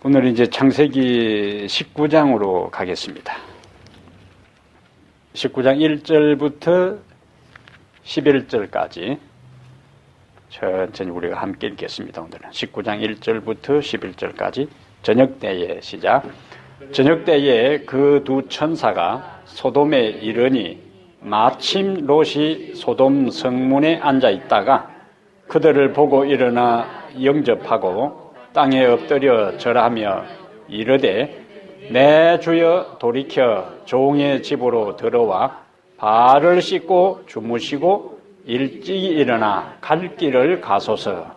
오늘 이제 창세기 19장으로 가겠습니다. 19장 1절부터 11절까지 천천히 우리가 함께 읽겠습니다. 오늘은 19장 1절부터 11절까지 저녁때의 시작. 저녁때에 그 두 천사가 소돔에 이르니 마침 롯이 소돔 성문에 앉아 있다가 그들을 보고 일어나 영접하고 땅에 엎드려 절하며 이르되 내 주여 돌이켜 종의 집으로 들어와 발을 씻고 주무시고 일찍이 일어나 갈 길을 가소서.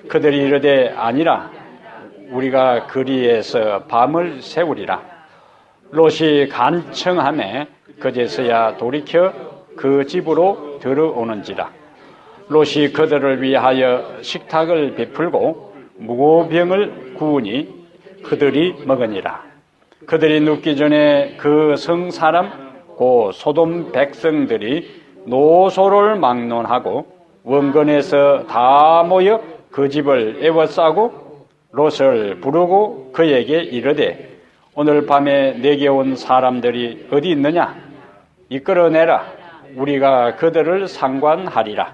그들이 이르되 아니라 우리가 거리에서 밤을 새우리라. 롯이 간청하매 그제서야 돌이켜 그 집으로 들어오는지라. 롯이 그들을 위하여 식탁을 베풀고 무고병을 구우니 그들이 먹으니라. 그들이 눕기 전에 그 성사람 고 소돔 백성들이 노소를 막론하고 원근에서 다 모여 그 집을 에워싸고 롯을 부르고 그에게 이르되 오늘 밤에 내게 온 사람들이 어디 있느냐? 이끌어내라. 우리가 그들을 상관하리라.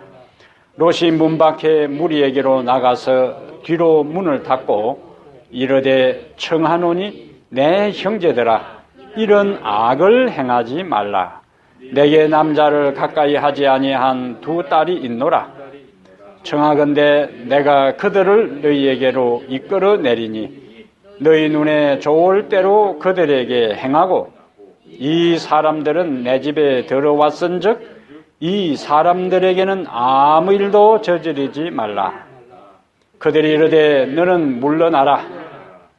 롯이 문 밖에 무리에게로 나가서 뒤로 문을 닫고 이르되 청하노니 내 형제들아 이런 악을 행하지 말라. 내게 남자를 가까이 하지 아니한 두 딸이 있노라. 청하건대 내가 그들을 너희에게로 이끌어내리니 너희 눈에 좋을 대로 그들에게 행하고 이 사람들은 내 집에 들어왔은즉 이 사람들에게는 아무 일도 저지르지 말라. 그들이 이르되 너는 물러나라.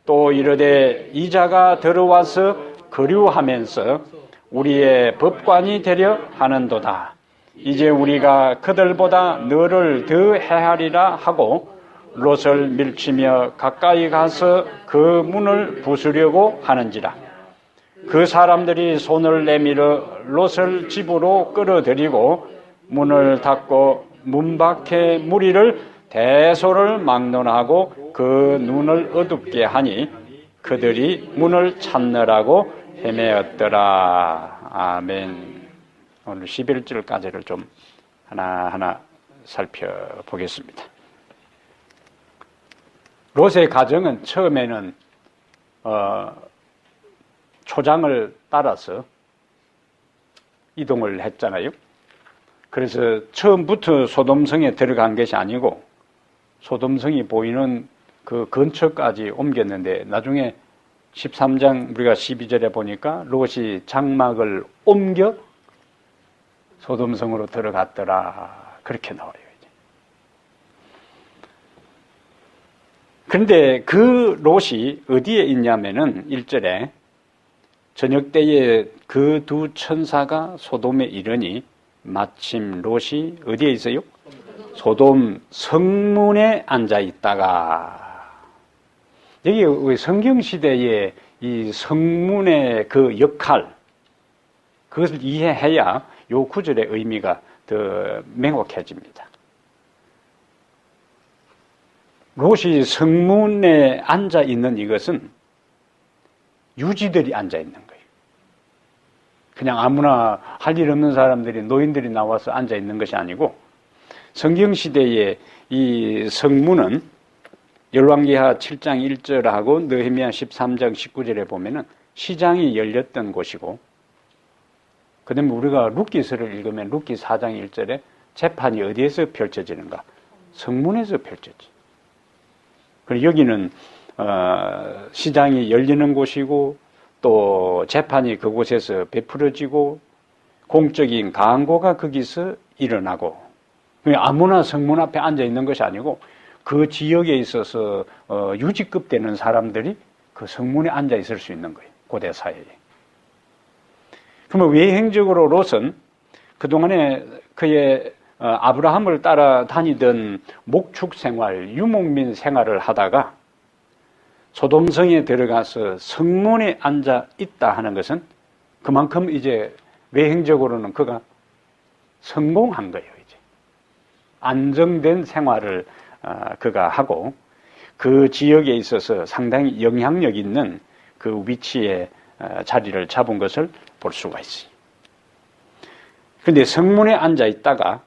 또 이르되 이자가 들어와서 거류하면서 우리의 법관이 되려 하는도다. 이제 우리가 그들보다 너를 더 해하리라 하고 롯을 밀치며 가까이 가서 그 문을 부수려고 하는지라. 그 사람들이 손을 내밀어 롯을 집으로 끌어들이고 문을 닫고 문 밖에 무리를 대소를 막론하고 그 눈을 어둡게 하니 그들이 문을 찾느라고 헤매었더라. 아멘. 오늘 11절까지를 좀 하나하나 살펴보겠습니다. 롯의 가정은 처음에는 초장을 따라서 이동을 했잖아요. 그래서 처음부터 소돔성에 들어간 것이 아니고 소돔성이 보이는 그 근처까지 옮겼는데 나중에 13장 우리가 12절에 보니까 롯이 장막을 옮겨 소돔성으로 들어갔더라. 그렇게 나와요. 이제. 그런데 그 롯이 어디에 있냐면은 1절에 저녁 때에 그 두 천사가 소돔에 이르니 마침 롯이 어디에 있어요? 소돔 성문에 앉아 있다가 여기 성경 시대의 이 성문의 그 역할 그것을 이해해야 요 구절의 의미가 더 명확해집니다. 롯이 성문에 앉아 있는 이것은 유지들이 앉아 있는 거예요. 그냥 아무나 할 일 없는 사람들이 노인들이 나와서 앉아 있는 것이 아니고 성경 시대의 이 성문은 열왕기하 7장 1절하고 느헤미야 13장 19절에 보면은 시장이 열렸던 곳이고 그다음에 우리가 룻기서를 읽으면 룻기 4장 1절에 재판이 어디에서 펼쳐지는가? 성문에서 펼쳐지. 그리고 여기는 시장이 열리는 곳이고 또 재판이 그곳에서 베풀어지고 공적인 강고가 거기서 일어나고 아무나 성문 앞에 앉아 있는 것이 아니고 그 지역에 있어서 유지급 되는 사람들이 그 성문에 앉아 있을 수 있는 거예요. 고대 사회에. 그러면 외행적으로 롯은 그동안에 그의 아브라함을 따라 다니던 목축 생활, 유목민 생활을 하다가 소돔성에 들어가서 성문에 앉아 있다 하는 것은 그만큼 이제 외행적으로는 그가 성공한 거예요. 이제 안정된 생활을 그가 하고 그 지역에 있어서 상당히 영향력 있는 그 위치에 자리를 잡은 것을 볼 수가 있어요. 그런데 성문에 앉아 있다가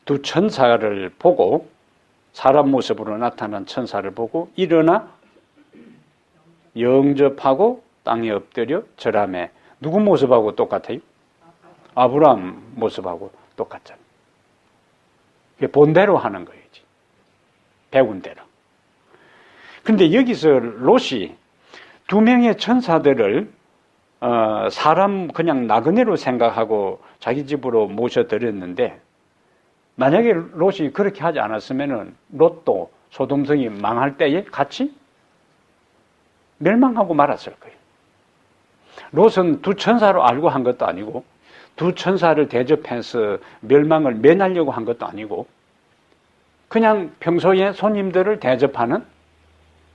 두 천사를 보고, 사람 모습으로 나타난 천사를 보고 일어나 영접하고 땅에 엎드려 절하매. 누구 모습하고 똑같아요? 아브라함 모습하고 똑같잖아요. 본대로 하는 거예요. 배운 대로. 그런데 여기서 롯이 두 명의 천사들을 사람 그냥 나그네로 생각하고 자기 집으로 모셔드렸는데, 만약에 롯이 그렇게 하지 않았으면 롯도 소돔성이 망할 때에 같이 멸망하고 말았을 거예요. 롯은 두 천사로 알고 한 것도 아니고, 두 천사를 대접해서 멸망을 면하려고 한 것도 아니고, 그냥 평소에 손님들을 대접하는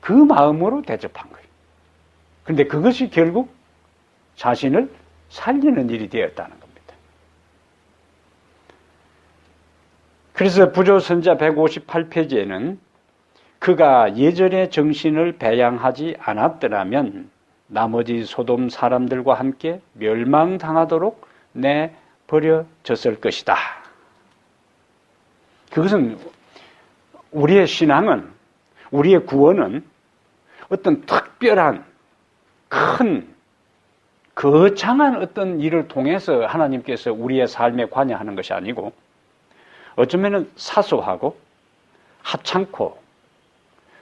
그 마음으로 대접한 거예요. 그런데 그것이 결국 자신을 살리는 일이 되었다는 겁니다. 그래서 부조선자 158페이지에는 그가 예전의 정신을 배양하지 않았더라면 나머지 소돔 사람들과 함께 멸망당하도록 내버려졌을 것이다. 그것은 우리의 신앙은, 우리의 구원은 어떤 특별한 큰 거창한 어떤 일을 통해서 하나님께서 우리의 삶에 관여하는 것이 아니고, 어쩌면 사소하고 하찮고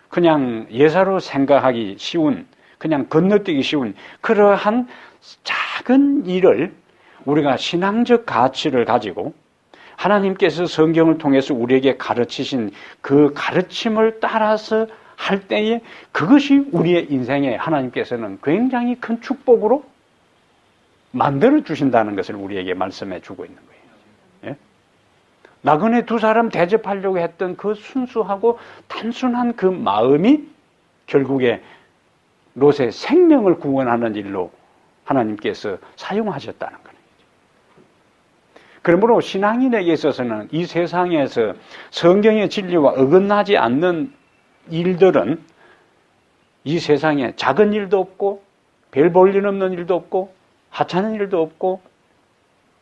그냥 예사로 생각하기 쉬운, 그냥 건너뛰기 쉬운 그러한 작은 일을 우리가 신앙적 가치를 가지고 하나님께서 성경을 통해서 우리에게 가르치신 그 가르침을 따라서 할 때에 그것이 우리의 인생에 하나님께서는 굉장히 큰 축복으로 만들어 주신다는 것을 우리에게 말씀해 주고 있는 거예요. 예? 나그네 두 사람 대접하려고 했던 그 순수하고 단순한 그 마음이 결국에 롯의 생명을 구원하는 일로 하나님께서 사용하셨다는 거예요. 그러므로 신앙인에게 있어서는 이 세상에서 성경의 진리와 어긋나지 않는 일들은 이 세상에 작은 일도 없고 별 볼 일 없는 일도 없고 하찮은 일도 없고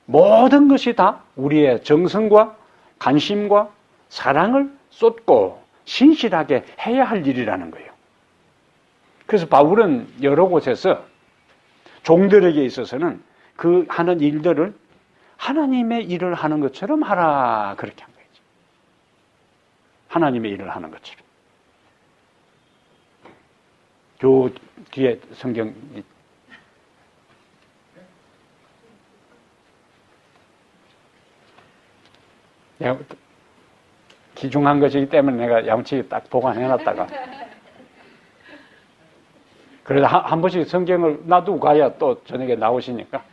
모든 것이 다 우리의 정성과 관심과 사랑을 쏟고 신실하게 해야 할 일이라는 거예요. 그래서 바울은 여러 곳에서 종들에게 있어서는 그 하는 일들을 하나님의 일을 하는 것처럼 하라, 그렇게 한 거죠. 하나님의 일을 하는 것처럼. 요 뒤에 성경 기중한 것이기 때문에 내가 양치기 딱 보관해놨다가 그래서 한 번씩 성경을 놔두고 가야 또 저녁에 나오시니까.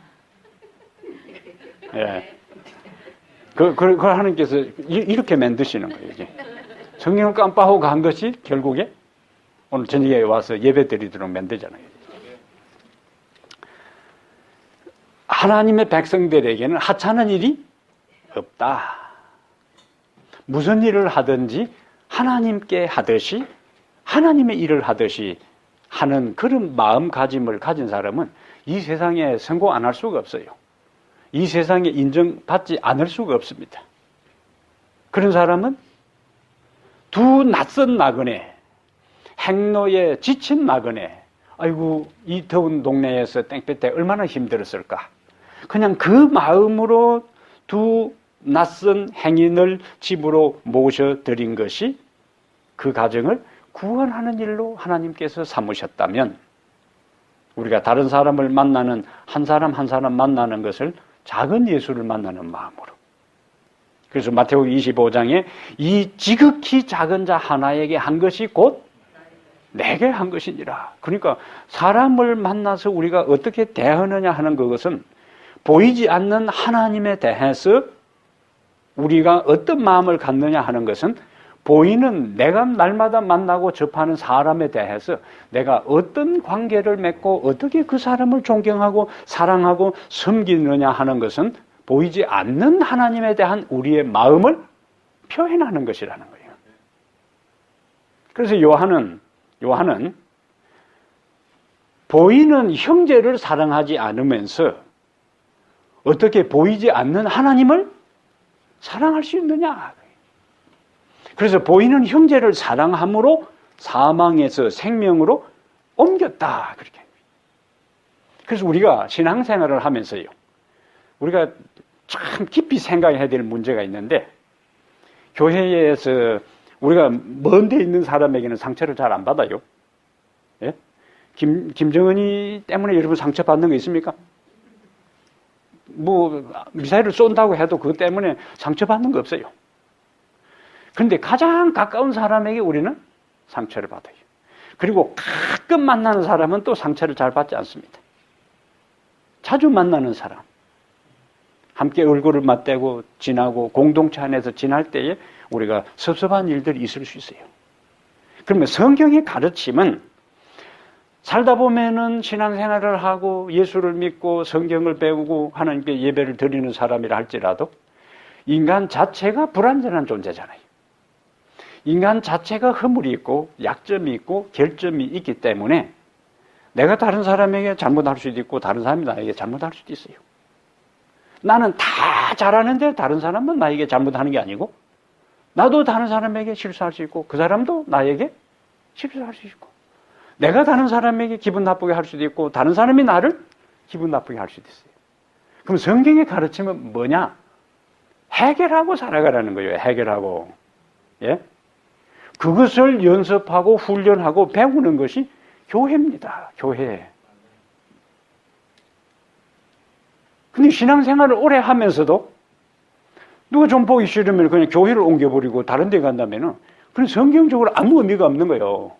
예. 그 하나님께서 이렇게 만드시는 거예요, 이제. 성경을 깜빡하고 간 것이 결국에 오늘 저녁에 와서 예배 드리도록 만들잖아요. 하나님의 백성들에게는 하찮은 일이 없다. 무슨 일을 하든지 하나님께 하듯이, 하나님의 일을 하듯이 하는 그런 마음가짐을 가진 사람은 이 세상에 성공 안 할 수가 없어요. 이 세상에 인정받지 않을 수가 없습니다. 그런 사람은 두 낯선 나그네, 행로에 지친 나그네, 아이고 이 더운 동네에서 땡볕에 얼마나 힘들었을까. 그냥 그 마음으로 두 낯선 행인을 집으로 모셔드린 것이 그 가정을 구원하는 일로 하나님께서 삼으셨다면, 우리가 다른 사람을 만나는 한 사람 한 사람 만나는 것을 작은 예수를 만나는 마음으로. 그래서 마태복음 25장에 이 지극히 작은 자 하나에게 한 것이 곧 내게 한 것이니라. 그러니까 사람을 만나서 우리가 어떻게 대하느냐 하는 그것은 보이지 않는 하나님에 대해서 우리가 어떤 마음을 갖느냐 하는 것은 보이는 내가 날마다 만나고 접하는 사람에 대해서 내가 어떤 관계를 맺고 어떻게 그 사람을 존경하고 사랑하고 섬기느냐 하는 것은 보이지 않는 하나님에 대한 우리의 마음을 표현하는 것이라는 거예요. 그래서 요한은 보이는 형제를 사랑하지 않으면서 어떻게 보이지 않는 하나님을 사랑할 수 있느냐. 그래서 보이는 형제를 사랑함으로 사망에서 생명으로 옮겼다. 그렇게. 그래서 우리가 신앙생활을 하면서요, 우리가 참 깊이 생각해야 될 문제가 있는데, 교회에서 우리가 먼 데 있는 사람에게는 상처를 잘 안 받아요. 예? 김정은이 때문에 여러분 상처받는 거 있습니까? 뭐 미사일을 쏜다고 해도 그것 때문에 상처받는 거 없어요. 그런데 가장 가까운 사람에게 우리는 상처를 받아요. 그리고 가끔 만나는 사람은 또 상처를 잘 받지 않습니다. 자주 만나는 사람, 함께 얼굴을 맞대고 지나고 공동체 안에서 지날 때에 우리가 섭섭한 일들이 있을 수 있어요. 그러면 성경의 가르침은 살다 보면은 신앙생활을 하고 예수를 믿고 성경을 배우고 하나님께 예배를 드리는 사람이라 할지라도 인간 자체가 불완전한 존재잖아요. 인간 자체가 허물이 있고 약점이 있고 결점이 있기 때문에 내가 다른 사람에게 잘못할 수도 있고 다른 사람이 나에게 잘못할 수도 있어요. 나는 다 잘하는데 다른 사람은 나에게 잘못하는 게 아니고 나도 다른 사람에게 실수할 수 있고 그 사람도 나에게 실수할 수 있고 내가 다른 사람에게 기분 나쁘게 할 수도 있고 다른 사람이 나를 기분 나쁘게 할 수도 있어요. 그럼 성경의 가르침은 뭐냐? 해결하고 살아가라는 거예요. 해결하고. 예? 그것을 연습하고 훈련하고 배우는 것이 교회입니다. 교회. 근데 신앙생활을 오래 하면서도 누가 좀 보기 싫으면 그냥 교회를 옮겨버리고 다른 데 간다면은 그건 성경적으로 아무 의미가 없는 거예요.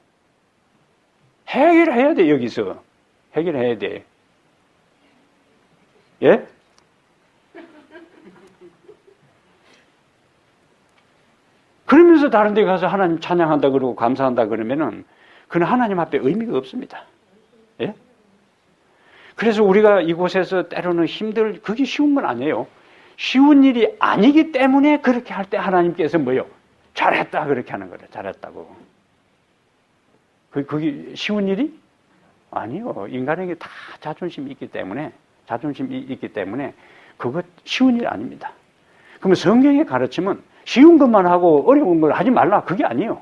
해결해야 돼, 여기서. 해결해야 돼. 예? 그러면서 다른 데 가서 하나님 찬양한다 그러고 감사한다 그러면은 그건 하나님 앞에 의미가 없습니다. 예? 그래서 우리가 이곳에서 때로는 그게 쉬운 건 아니에요. 쉬운 일이 아니기 때문에 그렇게 할 때 하나님께서 뭐요? 잘했다 그렇게 하는 거예요. 잘했다고. 그게 쉬운 일이 아니요. 인간에게 다 자존심이 있기 때문에 그거 쉬운 일 아닙니다. 그러면 성경의 가르침은 쉬운 것만 하고 어려운 걸 하지 말라 그게 아니에요.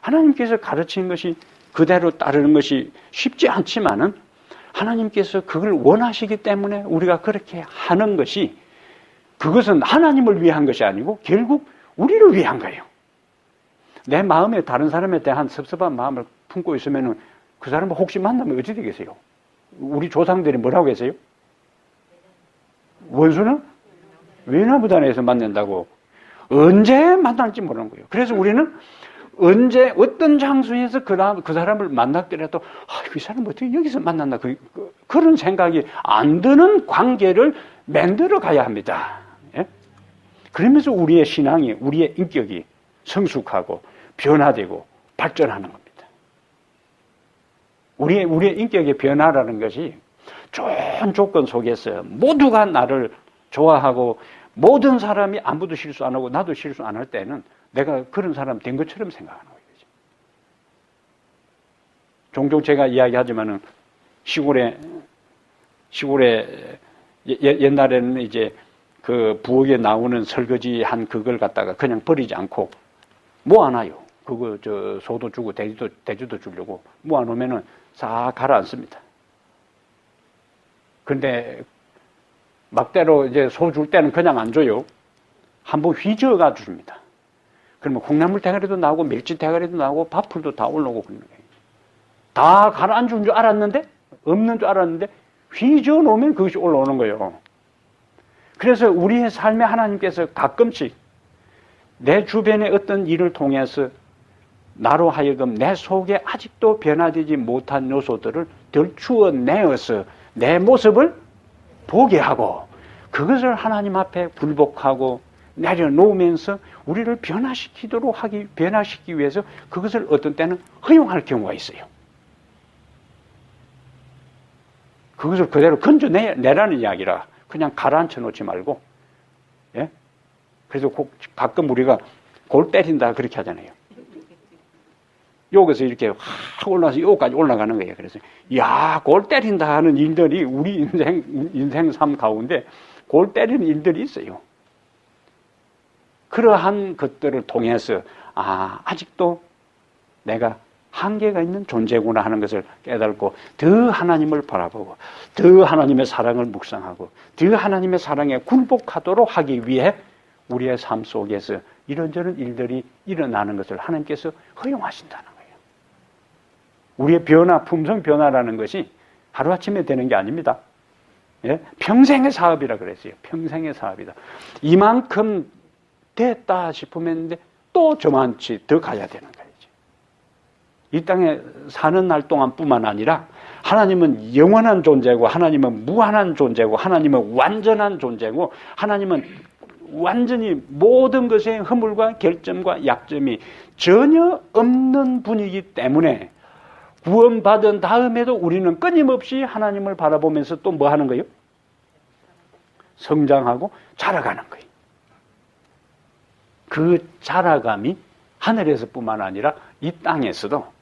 하나님께서 가르치는 것이 그대로 따르는 것이 쉽지 않지만은 하나님께서 그걸 원하시기 때문에 우리가 그렇게 하는 것이 그것은 하나님을 위한 것이 아니고 결국 우리를 위한 거예요. 내 마음에 다른 사람에 대한 섭섭한 마음을 품고 있으면 그 사람을 혹시 만나면 어찌 되겠어요? 우리 조상들이 뭐라고 했어요? 원수는 외나무단에서 만난다고. 언제 만날지 모르는 거예요. 그래서 우리는 언제 어떤 장소에서 그 사람을 만났더라도 이 사람 어떻게 여기서 만났나 그런 생각이 안 드는 관계를 만들어 가야 합니다. 예? 그러면서 우리의 신앙이 우리의 인격이 성숙하고 변화되고 발전하는 겁니다. 우리의 인격의 변화라는 것이 좋은 조건 속에서 모두가 나를 좋아하고 모든 사람이 아무도 실수 안 하고 나도 실수 안 할 때는 내가 그런 사람 된 것처럼 생각하는 거예요. 종종 제가 이야기하지만은 시골에 옛날에는 이제 그 부엌에 나오는 설거지 한 그걸 갖다가 그냥 버리지 않고 모아놔요. 그거 소도 주고 돼지도 주려고 모아놓으면은 싹 가라앉습니다. 근데 막대로 이제 소 줄 때는 그냥 안 줘요. 한번 휘저어가 줍니다. 그러면 콩나물 대가리도 나오고 멸치 대가리도 나오고 밥풀도 다 올라오고 그러는 거예요. 다 가라앉은 줄 알았는데 없는 줄 알았는데 휘저어 놓으면 그것이 올라오는 거예요. 그래서 우리의 삶에 하나님께서 가끔씩 내 주변의 어떤 일을 통해서 나로 하여금 내 속에 아직도 변화되지 못한 요소들을 들추어내어서 내 모습을 보게 하고 그것을 하나님 앞에 굴복하고 내려놓으면서 우리를 변화시키기 위해서 그것을 어떤 때는 허용할 경우가 있어요. 그것을 그대로 건져내라는 이야기라 그냥 가라앉혀 놓지 말고, 예? 그래서 가끔 우리가 골 때린다 그렇게 하잖아요. 여기서 이렇게 확 올라서 여기까지 올라가는 거예요. 그래서 야, 골 때린다 하는 일들이 우리 인생 삶 가운데 골 때리는 일들이 있어요. 그러한 것들을 통해서 아직도 내가 한계가 있는 존재구나 하는 것을 깨닫고 더 하나님을 바라보고 더 하나님의 사랑을 묵상하고 더 하나님의 사랑에 굴복하도록 하기 위해 우리의 삶 속에서 이런저런 일들이 일어나는 것을 하나님께서 허용하신다는 거예요. 우리의 변화, 품성 변화라는 것이 하루아침에 되는 게 아닙니다. 예? 평생의 사업이라 그랬어요. 평생의 사업이다. 이만큼 됐다 싶으면 또 저만치 더 가야 되는 거예요. 이 땅에 사는 날 동안뿐만 아니라 하나님은 영원한 존재고 하나님은 무한한 존재고 하나님은 완전한 존재고 하나님은 완전히 모든 것의 허물과 결점과 약점이 전혀 없는 분이기 때문에 구원받은 다음에도 우리는 끊임없이 하나님을 바라보면서 또 뭐 하는 거예요? 성장하고 자라가는 거예요. 그 자라감이 하늘에서뿐만 아니라 이 땅에서도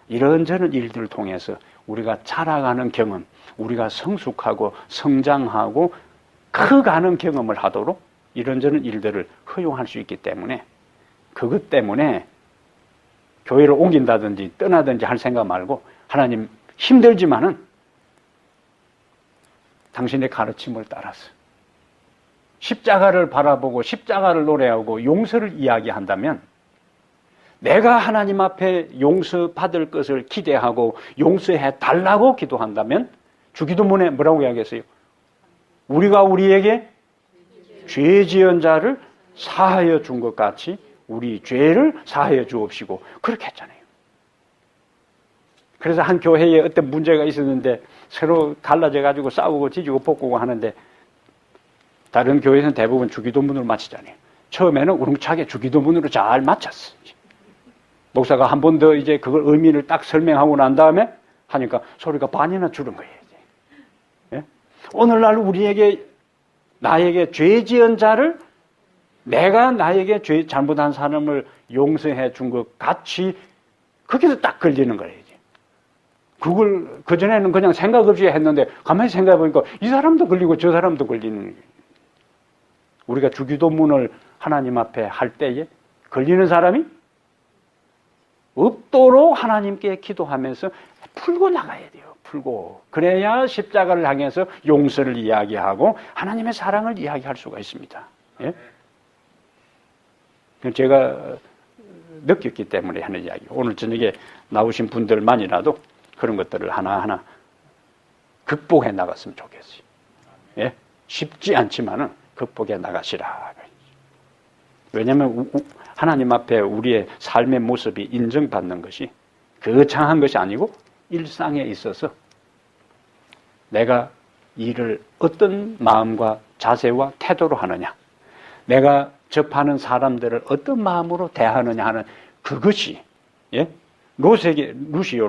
이런저런 일들을 통해서 우리가 자라가는 경험, 우리가 성숙하고 성장하고 커가는 경험을 하도록 이런저런 일들을 허용할 수 있기 때문에 그것 때문에 교회를 옮긴다든지 떠나든지 할 생각 말고 하나님 힘들지만은 당신의 가르침을 따라서 십자가를 바라보고 십자가를 노래하고 용서를 이야기한다면 내가 하나님 앞에 용서받을 것을 기대하고 용서해 달라고 기도한다면 주기도문에 뭐라고 이야기했어요? 우리가 우리에게 죄 지은 자를 사하여 준 것 같이 우리 죄를 사하여 주옵시고 그렇게 했잖아요. 그래서 한 교회에 어떤 문제가 있었는데 서로 갈라져 가지고 싸우고 지지고 볶고 하는데 다른 교회에서는 대부분 주기도문으로 마치잖아요. 처음에는 우렁차게 주기도문으로 잘 마쳤어. 목사가 한 번 더 이제 그걸 의미를 딱 설명하고 난 다음에 하니까 소리가 반이나 줄은 거예요. 예? 오늘날 우리에게 나에게 죄 지은 자를 내가 나에게 죄 잘못한 사람을 용서해 준 것 같이 거기서 딱 걸리는 거예요. 그걸 그전에는 그냥 생각 없이 했는데 가만히 생각해 보니까 이 사람도 걸리고 저 사람도 걸리는 거예요. 우리가 주기도문을 하나님 앞에 할 때에 걸리는 사람이 없도록 하나님께 기도하면서 풀고 나가야 돼요. 풀고. 그래야 십자가를 향해서 용서를 이야기하고 하나님의 사랑을 이야기할 수가 있습니다. 예? 제가 느꼈기 때문에 하는 이야기. 오늘 저녁에 나오신 분들만이라도 그런 것들을 하나하나 극복해 나갔으면 좋겠어요. 예? 쉽지 않지만은 극복해 나가시라. 왜냐하면 하나님 앞에 우리의 삶의 모습이 인정받는 것이 거창한 것이 아니고 일상에 있어서 내가 일을 어떤 마음과 자세와 태도로 하느냐, 내가 접하는 사람들을 어떤 마음으로 대하느냐 하는 그것이 예? 루시오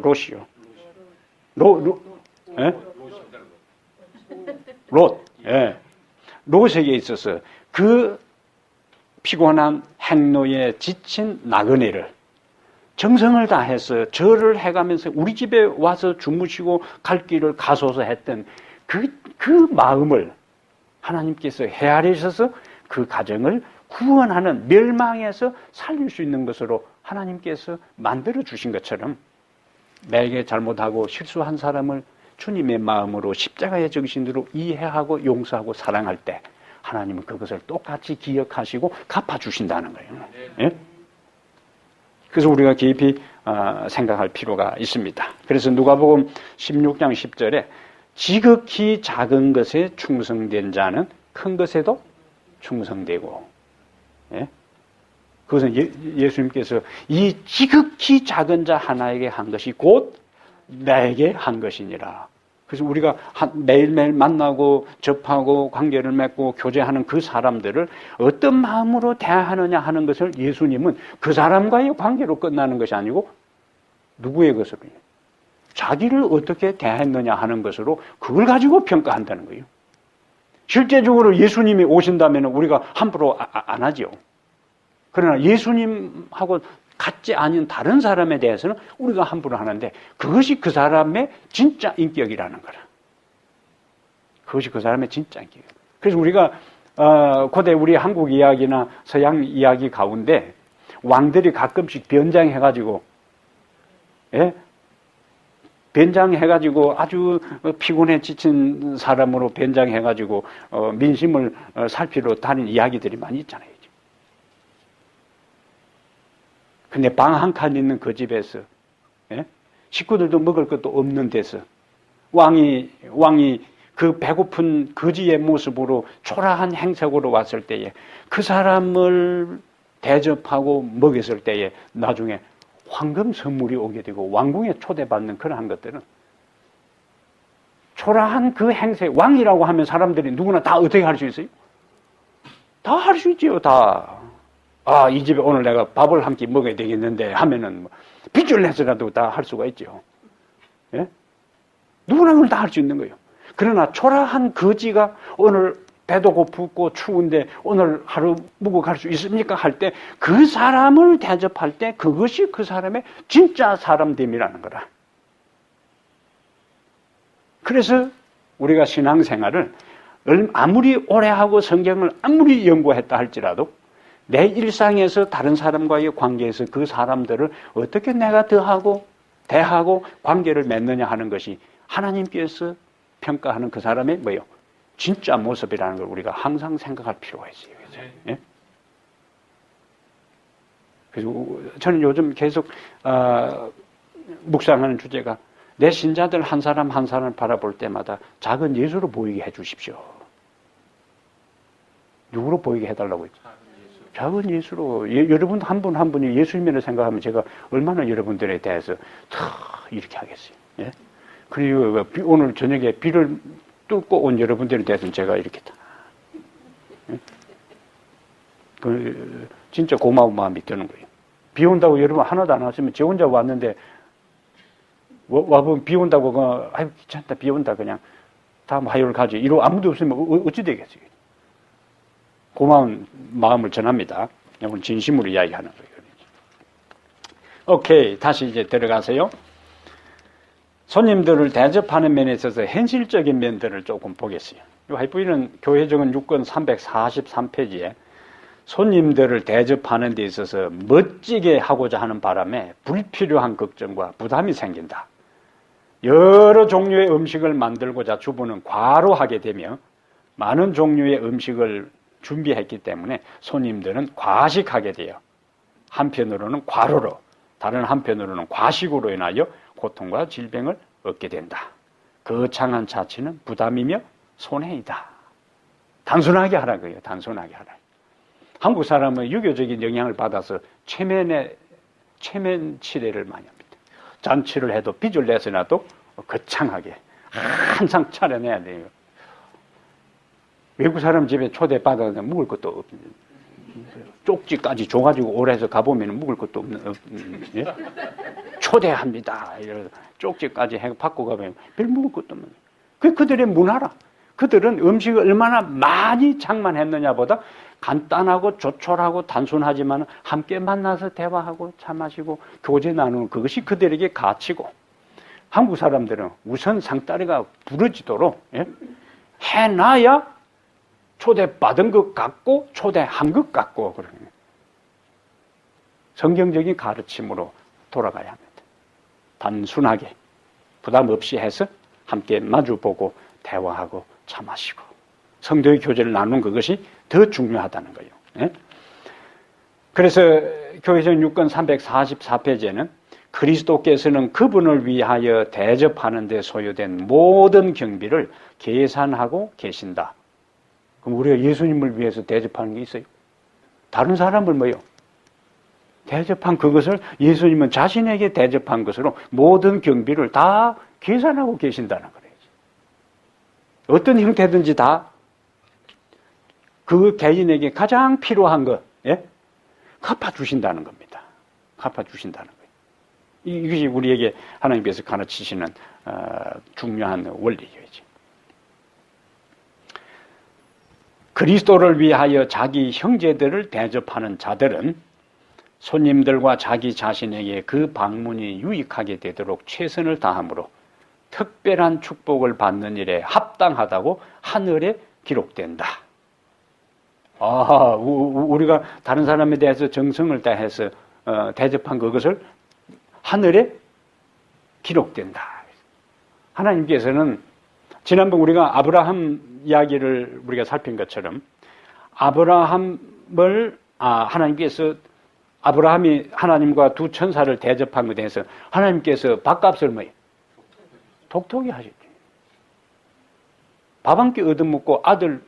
롯에게 있어서 그 피곤한 행로에 지친 나그네를 정성을 다해서 절을 해가면서 우리 집에 와서 주무시고 갈 길을 가소서 했던 그 마음을 하나님께서 헤아리셔서 그 가정을 구원하는 멸망에서 살릴 수 있는 것으로 하나님께서 만들어 주신 것처럼 내게 잘못하고 실수한 사람을 주님의 마음으로 십자가의 정신으로 이해하고 용서하고 사랑할 때 하나님은 그것을 똑같이 기억하시고 갚아주신다는 거예요. 예? 그래서 우리가 깊이 생각할 필요가 있습니다. 그래서 누가복음 16장 10절에 지극히 작은 것에 충성된 자는 큰 것에도 충성되고 예? 그것은 예수님께서 이 지극히 작은 자 하나에게 한 것이 곧 나에게 한 것이니라. 그래서 우리가 매일매일 만나고 접하고 관계를 맺고 교제하는 그 사람들을 어떤 마음으로 대하느냐 하는 것을 예수님은 그 사람과의 관계로 끝나는 것이 아니고 누구의 것으로 자기를 어떻게 대했느냐 하는 것으로 그걸 가지고 평가한다는 거예요. 실제적으로 예수님이 오신다면 우리가 함부로 안 하죠. 그러나 예수님하고 같지 않은 다른 사람에 대해서는 우리가 함부로 하는데 그것이 그 사람의 진짜 인격이라는 거라. 그것이 그 사람의 진짜 인격. 그래서 우리가 고대 우리 한국 이야기나 서양 이야기 가운데 왕들이 가끔씩 변장해가지고, 예? 변장해가지고 아주 피곤해 지친 사람으로 변장해가지고 민심을 살피러 다닌 이야기들이 많이 있잖아요. 근데 방 한 칸 있는 그 집에서, 예? 식구들도 먹을 것도 없는 데서 왕이 그 배고픈 거지의 모습으로 초라한 행색으로 왔을 때에 그 사람을 대접하고 먹였을 때에 나중에 황금 선물이 오게 되고 왕궁에 초대받는 그러한 것들은 초라한 그 행색, 왕이라고 하면 사람들이 누구나 다 어떻게 할 수 있어요? 다 할 수 있지요, 다. 아, 이 집에 오늘 내가 밥을 한 끼 먹어야 되겠는데 하면은 빚을 내서라도 다 할 수가 있죠. 예? 누구나 그걸 다 할 수 있는 거예요. 그러나 초라한 거지가 오늘 배도 고프고 추운데 오늘 하루 묵고 갈 수 있습니까? 할 때 그 사람을 대접할 때 그것이 그 사람의 진짜 사람됨이라는 거라. 그래서 우리가 신앙생활을 아무리 오래 하고 성경을 아무리 연구했다 할지라도 내 일상에서 다른 사람과의 관계에서 그 사람들을 어떻게 내가 대하고 관계를 맺느냐 하는 것이 하나님께서 평가하는 그 사람의 뭐예요? 진짜 모습이라는 걸 우리가 항상 생각할 필요가 있어요. 그래서, 예? 그래서 저는 요즘 계속 묵상하는 주제가 내 신자들 한 사람 한 사람을 바라볼 때마다 작은 예수로 보이게 해 주십시오. 누구로 보이게 해달라고 했죠? 작은 예수로. 여러분 한 분 한 분이 예수님이라 생각하면 제가 얼마나 여러분들에 대해서 이렇게 하겠어요. 예? 그리고 오늘 저녁에 비를 뚫고 온 여러분들에 대해서는 제가 이렇게 다. 예? 진짜 고마운 마음이 드는 거예요. 비 온다고 여러분 하나도 안 왔으면 저 혼자 왔는데 와보면 비 온다고 아유 귀찮다 비 온다 그냥 다음 화요일 가지 이러고 아무도 없으면 어찌 되겠어요. 고마운 마음을 전합니다. 오늘 진심으로 이야기하는 거예요. 오케이, 다시 이제 들어가세요. 손님들을 대접하는 면에 있어서 현실적인 면들을 조금 보겠어요. 하이프이는 교회정은 6권 343페이지에 손님들을 대접하는 데 있어서 멋지게 하고자 하는 바람에 불필요한 걱정과 부담이 생긴다. 여러 종류의 음식을 만들고자 주부는 과로하게 되며 많은 종류의 음식을 준비했기 때문에 손님들은 과식하게 돼요. 한편으로는 과로로, 다른 한편으로는 과식으로 인하여 고통과 질병을 얻게 된다. 거창한 자치는 부담이며 손해이다. 단순하게 하라고요. 단순하게 하라. 한국 사람은 유교적인 영향을 받아서 체면 치레를 많이 합니다. 잔치를 해도 빚을 내서라도 거창하게 항상 차려내야 돼요. 외국 사람 집에 초대받아서 묵을 것도 없는, 쪽지까지 줘가지고 오래서 가보면 묵을 것도 없는, 예? 초대합니다. 이래서 쪽지까지 해 받고 가면 별 묵을 것도 없는. 그들의 문화라. 그들은 음식을 얼마나 많이 장만했느냐보다 간단하고 조촐하고 단순하지만 함께 만나서 대화하고 차 마시고 교제 나누는 그것이 그들에게 가치고, 한국 사람들은 우선 상다리가 부러지도록, 예? 해놔야 초대받은 것 같고 초대한 것 같고 그러는 거예요. 성경적인 가르침으로 돌아가야 합니다. 단순하게 부담 없이 해서 함께 마주보고 대화하고 차 마시고 성도의 교제를 나누는 그것이 더 중요하다는 거예요. 예? 그래서 교회정 6권 344페이지에는 그리스도께서는 그분을 위하여 대접하는 데 소요된 모든 경비를 계산하고 계신다. 그럼 우리가 예수님을 위해서 대접하는 게 있어요? 다른 사람을 뭐요? 대접한 그것을 예수님은 자신에게 대접한 것으로 모든 경비를 다 계산하고 계신다는 거예요. 어떤 형태든지 다 그 개인에게 가장 필요한 것, 예? 갚아주신다는 겁니다. 갚아주신다는 거예요. 이것이 우리에게 하나님께서 가르치시는 중요한 원리예요. 그리스도를 위하여 자기 형제들을 대접하는 자들은 손님들과 자기 자신에게 그 방문이 유익하게 되도록 최선을 다함으로 특별한 축복을 받는 일에 합당하다고 하늘에 기록된다. 우리가 다른 사람에 대해서 정성을 다해서 대접한 그것을 하늘에 기록된다. 하나님께서는 지난번 우리가 아브라함 이야기를 우리가 살핀 것처럼 하나님께서 아브라함이 하나님과 두 천사를 대접한 것에 대해서 하나님께서 밥값을 독톡이 하셨죠. 밥 한 끼 얻어먹고 아들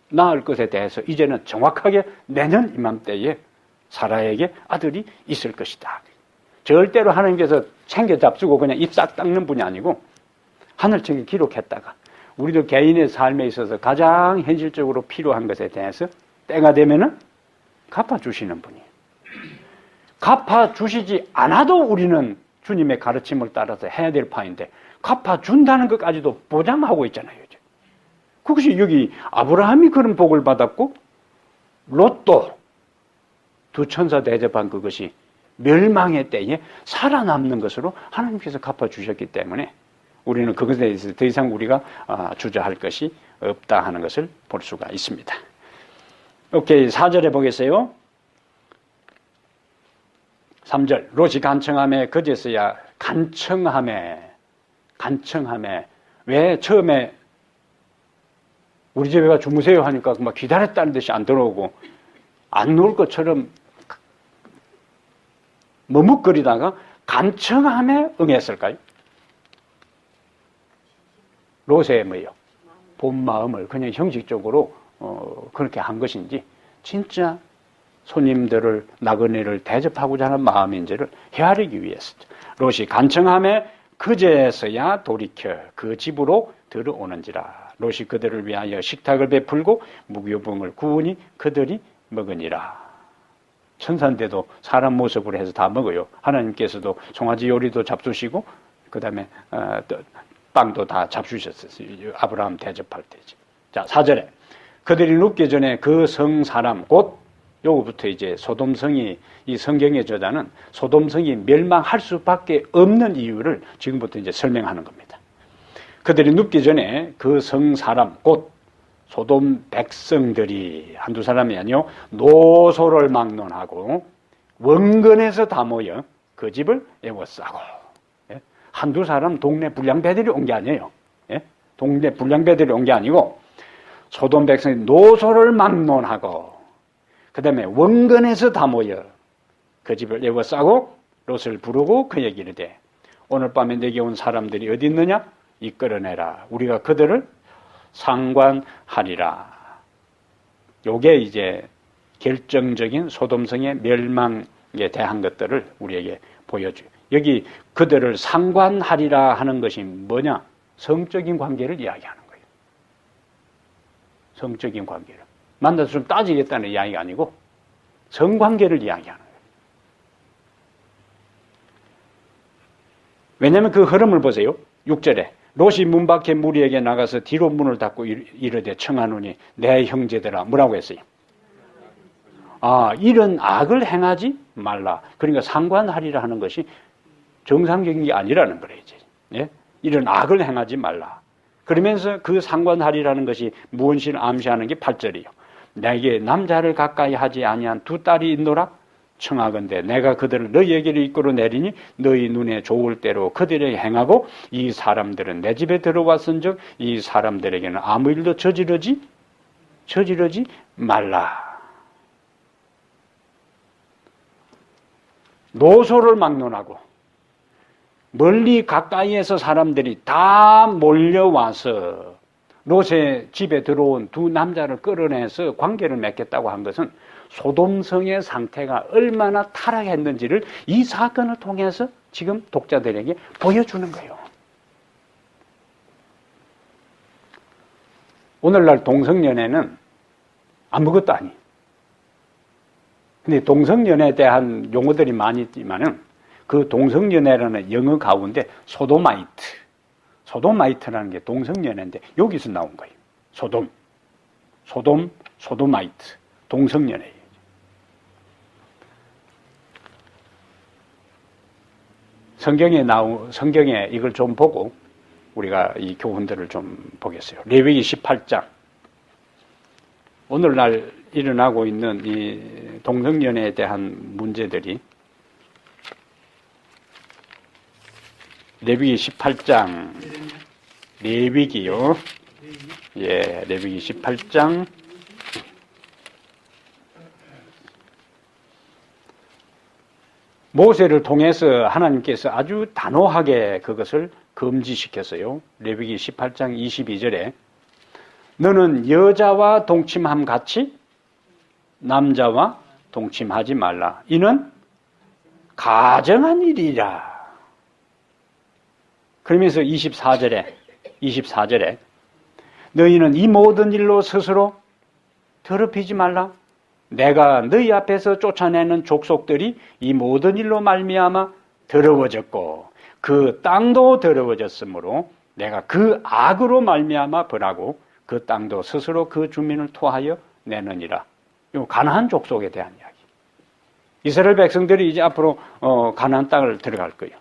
낳을 것에 대해서 이제는 정확하게 내년 이맘때에 사라에게 아들이 있을 것이다. 절대로 하나님께서 챙겨 잡수고 그냥 입 싹 닦는 분이 아니고 하늘책에 기록했다가 우리들 개인의 삶에 있어서 가장 현실적으로 필요한 것에 대해서 때가 되면은 갚아주시는 분이에요. 갚아주시지 않아도 우리는 주님의 가르침을 따라서 해야 될 파인데 갚아준다는 것까지도 보장하고 있잖아요. 그것이 여기 아브라함이 그런 복을 받았고 롯도 두 천사 대접한 그것이 멸망의 때에 살아남는 것으로 하나님께서 갚아주셨기 때문에 우리는 그것에 대해서 더 이상 우리가 주저할 것이 없다 하는 것을 볼 수가 있습니다. 오케이, 4절에 보겠어요. 3절 롯이 간청함에 그제서야 간청함에 왜 처음에 우리 집에 가 주무세요 하니까 막 기다렸다는 듯이 안 들어오고 안 누울 것처럼 머뭇거리다가 간청함에 응했을까요? 롯의 본 마음을 그냥 형식적으로 그렇게 한 것인지 진짜 손님들을 나그네를 대접하고자 하는 마음인지를 헤아리기 위해서죠. 롯이 간청함에 그제서야 돌이켜 그 집으로 들어오는지라. 롯이 그들을 위하여 식탁을 베풀고 무교병을 구우니 그들이 먹으니라. 천사인데도 사람 모습으로 해서 다 먹어요. 하나님께서도 송아지 요리도 잡수시고 그 다음에 빵도 다 잡수셨어요. 아브라함 대접할 때지. 자, 4절에 그들이 눕기 전에 그 성 사람 곧 요거부터 이제 소돔성이 이 성경의 저자는 소돔성이 멸망할 수밖에 없는 이유를 지금부터 이제 설명하는 겁니다. 그들이 눕기 전에 그 성 사람 곧 소돔 백성들이 한두 사람이 아니요 노소를 막론하고 원근에서 다 모여 그 집을 애워싸고. 한두 사람 동네 불량배들이 온 게 아니에요. 동네 불량배들이 온 게 아니고 소돔 백성이 노소를 막론하고 그 다음에 원근에서 다 모여 그 집을 애워싸고 롯을 부르고 그에게 이르되 오늘 밤에 내게 온 사람들이 어디 있느냐? 이끌어내라. 우리가 그들을 상관하리라. 요게 이제 결정적인 소돔성의 멸망에 대한 것들을 우리에게 보여줘요. 여기 그들을 상관하리라 하는 것이 뭐냐? 성적인 관계를 이야기하는 거예요. 성적인 관계를. 만나서 좀 따지겠다는 이야기가 아니고 성관계를 이야기하는 거예요. 왜냐하면 그 흐름을 보세요. 6절에 롯이 문 밖에 무리에게 나가서 뒤로 문을 닫고 이르되 청하노니 내 형제들아 뭐라고 했어요? 이런 악을 행하지 말라. 그러니까 상관하리라 하는 것이 정상적인 게 아니라는 거예요. 이제. 예? 이런 악을 행하지 말라. 그러면서 그 상관하리라는 것이 무엇을 암시하는 게 8절이요. 내게 남자를 가까이 하지 아니한 두 딸이 있노라. 청하건대 내가 그들을 너희에게로 이끌어 내리니 너희 눈에 좋을 대로 그들에게 행하고 이 사람들은 내 집에 들어왔은즉 이 사람들에게는 아무 일도 저지르지 말라. 노소를 막론하고 멀리 가까이에서 사람들이 다 몰려와서 롯의 집에 들어온 두 남자를 끌어내서 관계를 맺겠다고 한 것은 소돔성의 상태가 얼마나 타락했는지를 이 사건을 통해서 지금 독자들에게 보여주는 거예요. 오늘날 동성연애는 아무것도 아니에요. 근데 동성연애에 대한 용어들이 많이 있지만은 그 동성연애라는 영어 가운데 소도마이트라는 게 동성연애인데 여기서 나온 거예요. 소돔마이트, 동성연애. 성경에 이걸 좀 보고 우리가 이 교훈들을 좀 보겠어요. 레위기 18장. 오늘날 일어나고 있는 이 동성연애에 대한 문제들이 레위기 18장, 레위기요. 예, 레위기 18장. 모세를 통해서 하나님께서 아주 단호하게 그것을 금지시켰어요. 레위기 18장 22절에 너는 여자와 동침함 같이 남자와 동침하지 말라. 이는 가정한 일이라. 그러면서 24절에 너희는 이 모든 일로 스스로 더럽히지 말라. 내가 너희 앞에서 쫓아내는 족속들이 이 모든 일로 말미암아 더러워졌고 그 땅도 더러워졌으므로 내가 그 악으로 말미암아 벌하고 그 땅도 스스로 그 주민을 토하여 내느니라. 이 가나안 족속에 대한 이야기. 이스라엘 백성들이 이제 앞으로 가나안 땅을 들어갈 거예요.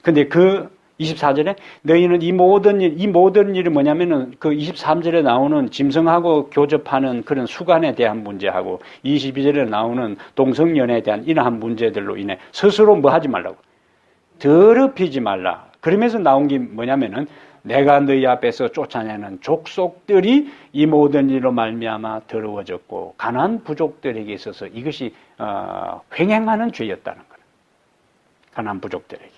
근데 그 24절에 너희는 이 모든 일이 뭐냐면은 그 23절에 나오는 짐승하고 교접하는 그런 수간에 대한 문제하고 22절에 나오는 동성연애에 대한 이러한 문제들로 인해 스스로 뭐 하지 말라고. 더럽히지 말라. 그러면서 나온 게 뭐냐면은 내가 너희 앞에서 쫓아내는 족속들이 이 모든 일로 말미암아 더러워졌고 가나안 부족들에게 있어서 이것이 횡행하는 죄였다는 거예요. 가나안 부족들에게.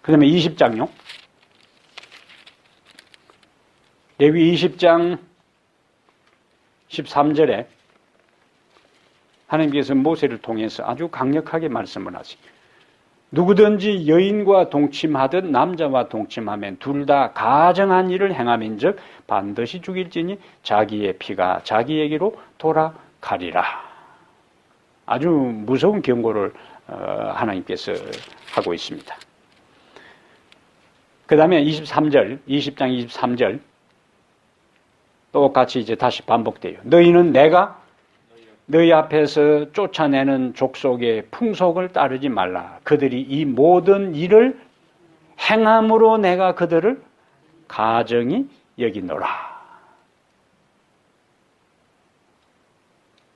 그 다음에 20장요. 레위 20장 13절에 하나님께서 모세를 통해서 아주 강력하게 말씀을 하시. 누구든지 여인과 동침하듯 남자와 동침하면 둘 다 가정한 일을 행함인즉 반드시 죽일지니 자기의 피가 자기에게로 돌아가리라. 아주 무서운 경고를 하나님께서 하고 있습니다. 그 다음에 23절, 20장 23절 똑같이 이제 다시 반복돼요. 너희는 내가 너희 앞에서 쫓아내는 족속의 풍속을 따르지 말라. 그들이 이 모든 일을 행함으로 내가 그들을 가정히 여기노라.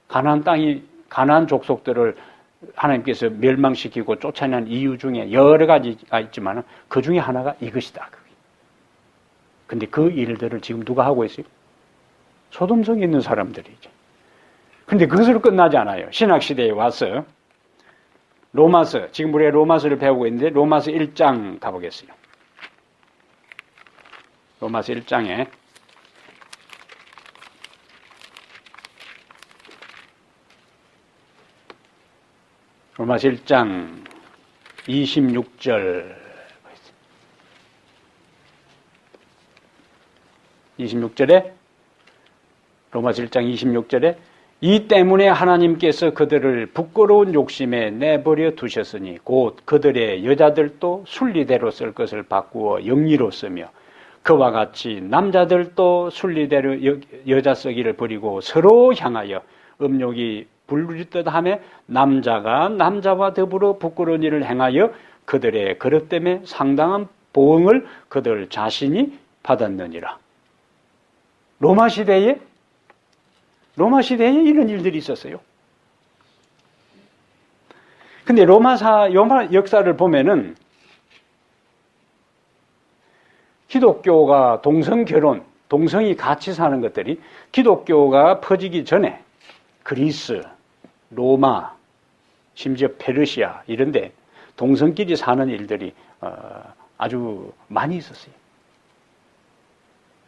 가나안 족속들을 하나님께서 멸망시키고 쫓아낸 이유 중에 여러 가지가 있지만 그 중에 하나가 이것이다. 근데 그 일들을 지금 누가 하고 있어요? 소돔성에 있는 사람들이죠. 근데 그것으로 끝나지 않아요. 신학시대에 와서 로마서, 지금 우리가 로마서를 배우고 있는데 로마서 1장 가보겠어요. 로마서 1장에 로마서 1장 26절 26절에 로마서 1장 26절에 이 때문에 하나님께서 그들을 부끄러운 욕심에 내버려 두셨으니 곧 그들의 여자들도 순리대로 쓸 것을 바꾸어 영리로 쓰며 그와 같이 남자들도 순리대로 여자 쓰기를 버리고 서로 향하여 음욕이 불리듯 하며 남자가 남자와 더불어 부끄러운 일을 행하여 그들의 그릇 때문에 상당한 보응을 그들 자신이 받았느니라. 로마 시대에 이런 일들이 있었어요. 근데 로마 역사를 보면은 기독교가 동성결혼, 동성이 같이 사는 것들이 기독교가 퍼지기 전에 그리스, 로마, 심지어 페르시아 이런데 동성끼리 사는 일들이 아주 많이 있었어요.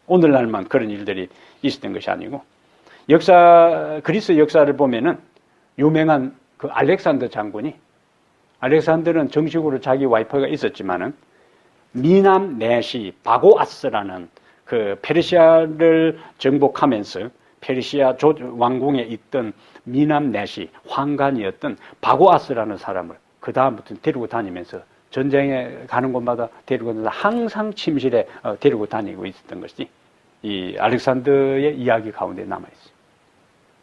오늘날만 그런 일들이 있었던 것이 아니고 그리스 역사를 보면은 유명한 그 알렉산더 장군이 알렉산더는 정식으로 자기 와이프가 있었지만은 미남 내시 바고아스라는 그 페르시아를 정복하면서 페르시아 왕궁에 있던 미남 내시 황관이었던 바고아스라는 사람을 그 다음부터 데리고 다니면서 전쟁에 가는 곳마다 데리고 다니면서 항상 침실에 데리고 다니고 있었던 것이 이 알렉산더의 이야기 가운데 남아있어요.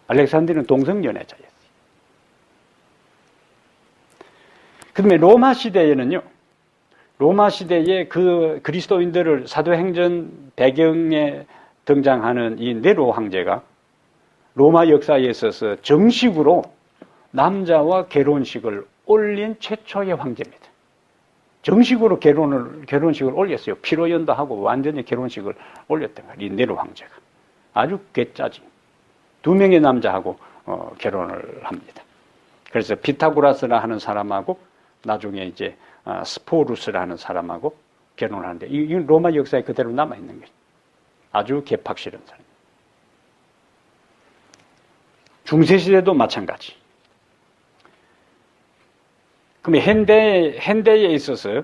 알렉산더는 동성연애자였어요. 그다음에 로마 시대에는요. 로마 시대에 그 그리스도인들을 사도행전 배경에 등장하는 이 네로 황제가 로마 역사에 있어서 정식으로 남자와 결혼식을 올린 최초의 황제입니다. 정식으로 결혼식을 올렸어요. 피로연도 하고 완전히 결혼식을 올렸던 거예요. 이 네로 황제가. 아주 괴짜지. 2명의 남자하고 결혼을 합니다. 그래서 피타고라스라 하는 사람하고 나중에 이제 스포루스라는 사람하고 결혼을 하는데 이 로마 역사에 그대로 남아있는 거예요. 아주 개팍실한 사람. 중세시대도 마찬가지. 그럼 현대에 있어서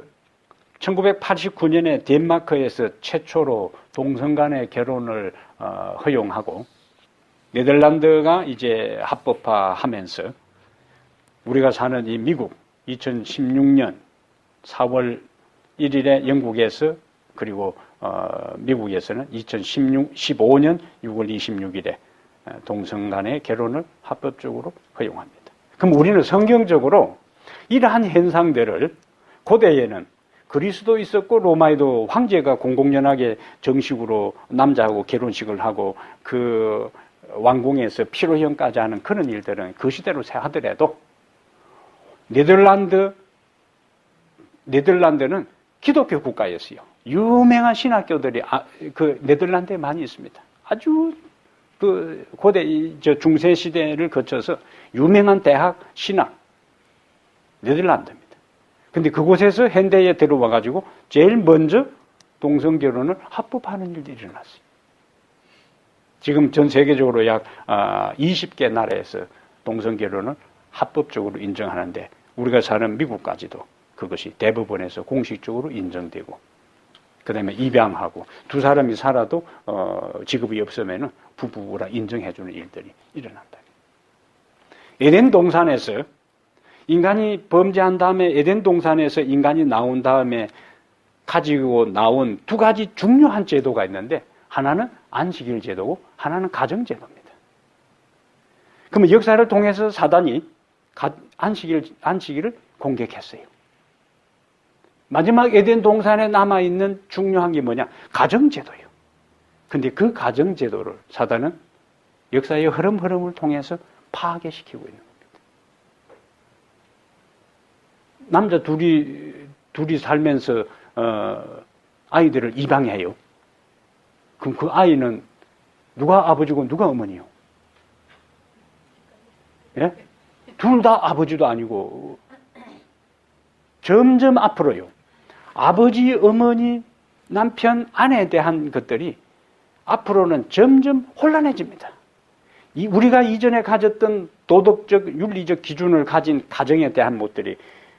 1989년에 덴마크에서 최초로 동성 간의 결혼을 허용하고 네덜란드가 이제 합법화하면서 우리가 사는 이 미국 2016년 4월 1일에 영국에서 그리고 미국에서는 2015년 6월 26일에 동성 간의 결혼을 합법적으로 허용합니다. 그럼 우리는 성경적으로 이러한 현상들을 고대에는 그리스도 있었고 로마에도 황제가 공공연하게 정식으로 남자하고 결혼식을 하고 그 왕궁에서 피로형까지 하는 그런 일들은 그 시대로 하더라도 네덜란드는 기독교 국가였어요. 유명한 신학교들이 그 네덜란드에 많이 있습니다. 아주 그 고대 중세 시대를 거쳐서 유명한 대학 신학 네덜란드입니다. 근데 그곳에서 현대에 들어와 가지고 제일 먼저 동성 결혼을 합법화하는 일이 일어났어요. 지금 전 세계적으로 약 20개 나라에서 동성 결혼을 합법적으로 인정하는데 우리가 사는 미국까지도 그것이 대법원에서 공식적으로 인정되고 그다음에 입양하고 두 사람이 살아도 직업이 없으면은 부부라 인정해주는 일들이 일어난다. 에덴 동산에서 인간이 범죄한 다음에 에덴 동산에서 인간이 나온 다음에 가지고 나온 두 가지 중요한 제도가 있는데 하나는 안식일 제도고 하나는 가정 제도입니다. 그러면 역사를 통해서 사단이 안식일을 공격했어요. 마지막 에덴 동산에 남아있는 중요한 게 뭐냐? 가정제도예요. 근데 그 가정제도를 사단은 역사의 흐름을 통해서 파괴시키고 있는 겁니다. 남자 둘이 살면서, 아이들을 입양해요. 그럼 그 아이는 누가 아버지고 누가 어머니요? 예? 둘 다 아버지도 아니고, 점점 앞으로요. 아버지, 어머니, 남편, 아내에 대한 것들이 앞으로는 점점 혼란해집니다. 우리가 이전에 가졌던 도덕적, 윤리적 기준을 가진 가정에 대한 것들이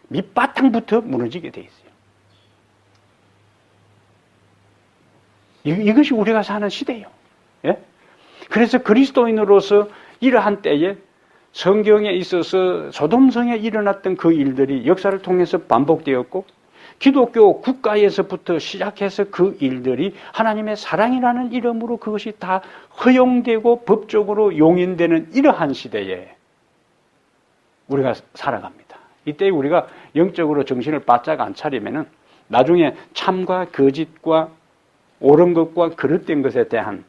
밑바탕부터 무너지게 돼 있어요. 이것이 우리가 사는 시대예요. 예? 그래서 그리스도인으로서 이러한 때에 성경에 있어서 소돔성에 일어났던 그 일들이 역사를 통해서 반복되었고 기독교 국가에서부터 시작해서 그 일들이 하나님의 사랑이라는 이름으로 그것이 다 허용되고 법적으로 용인되는 이러한 시대에 우리가 살아갑니다. 이때 우리가 영적으로 정신을 바짝 안 차리면은 나중에 참과 거짓과 옳은 것과 그릇된 것에 대한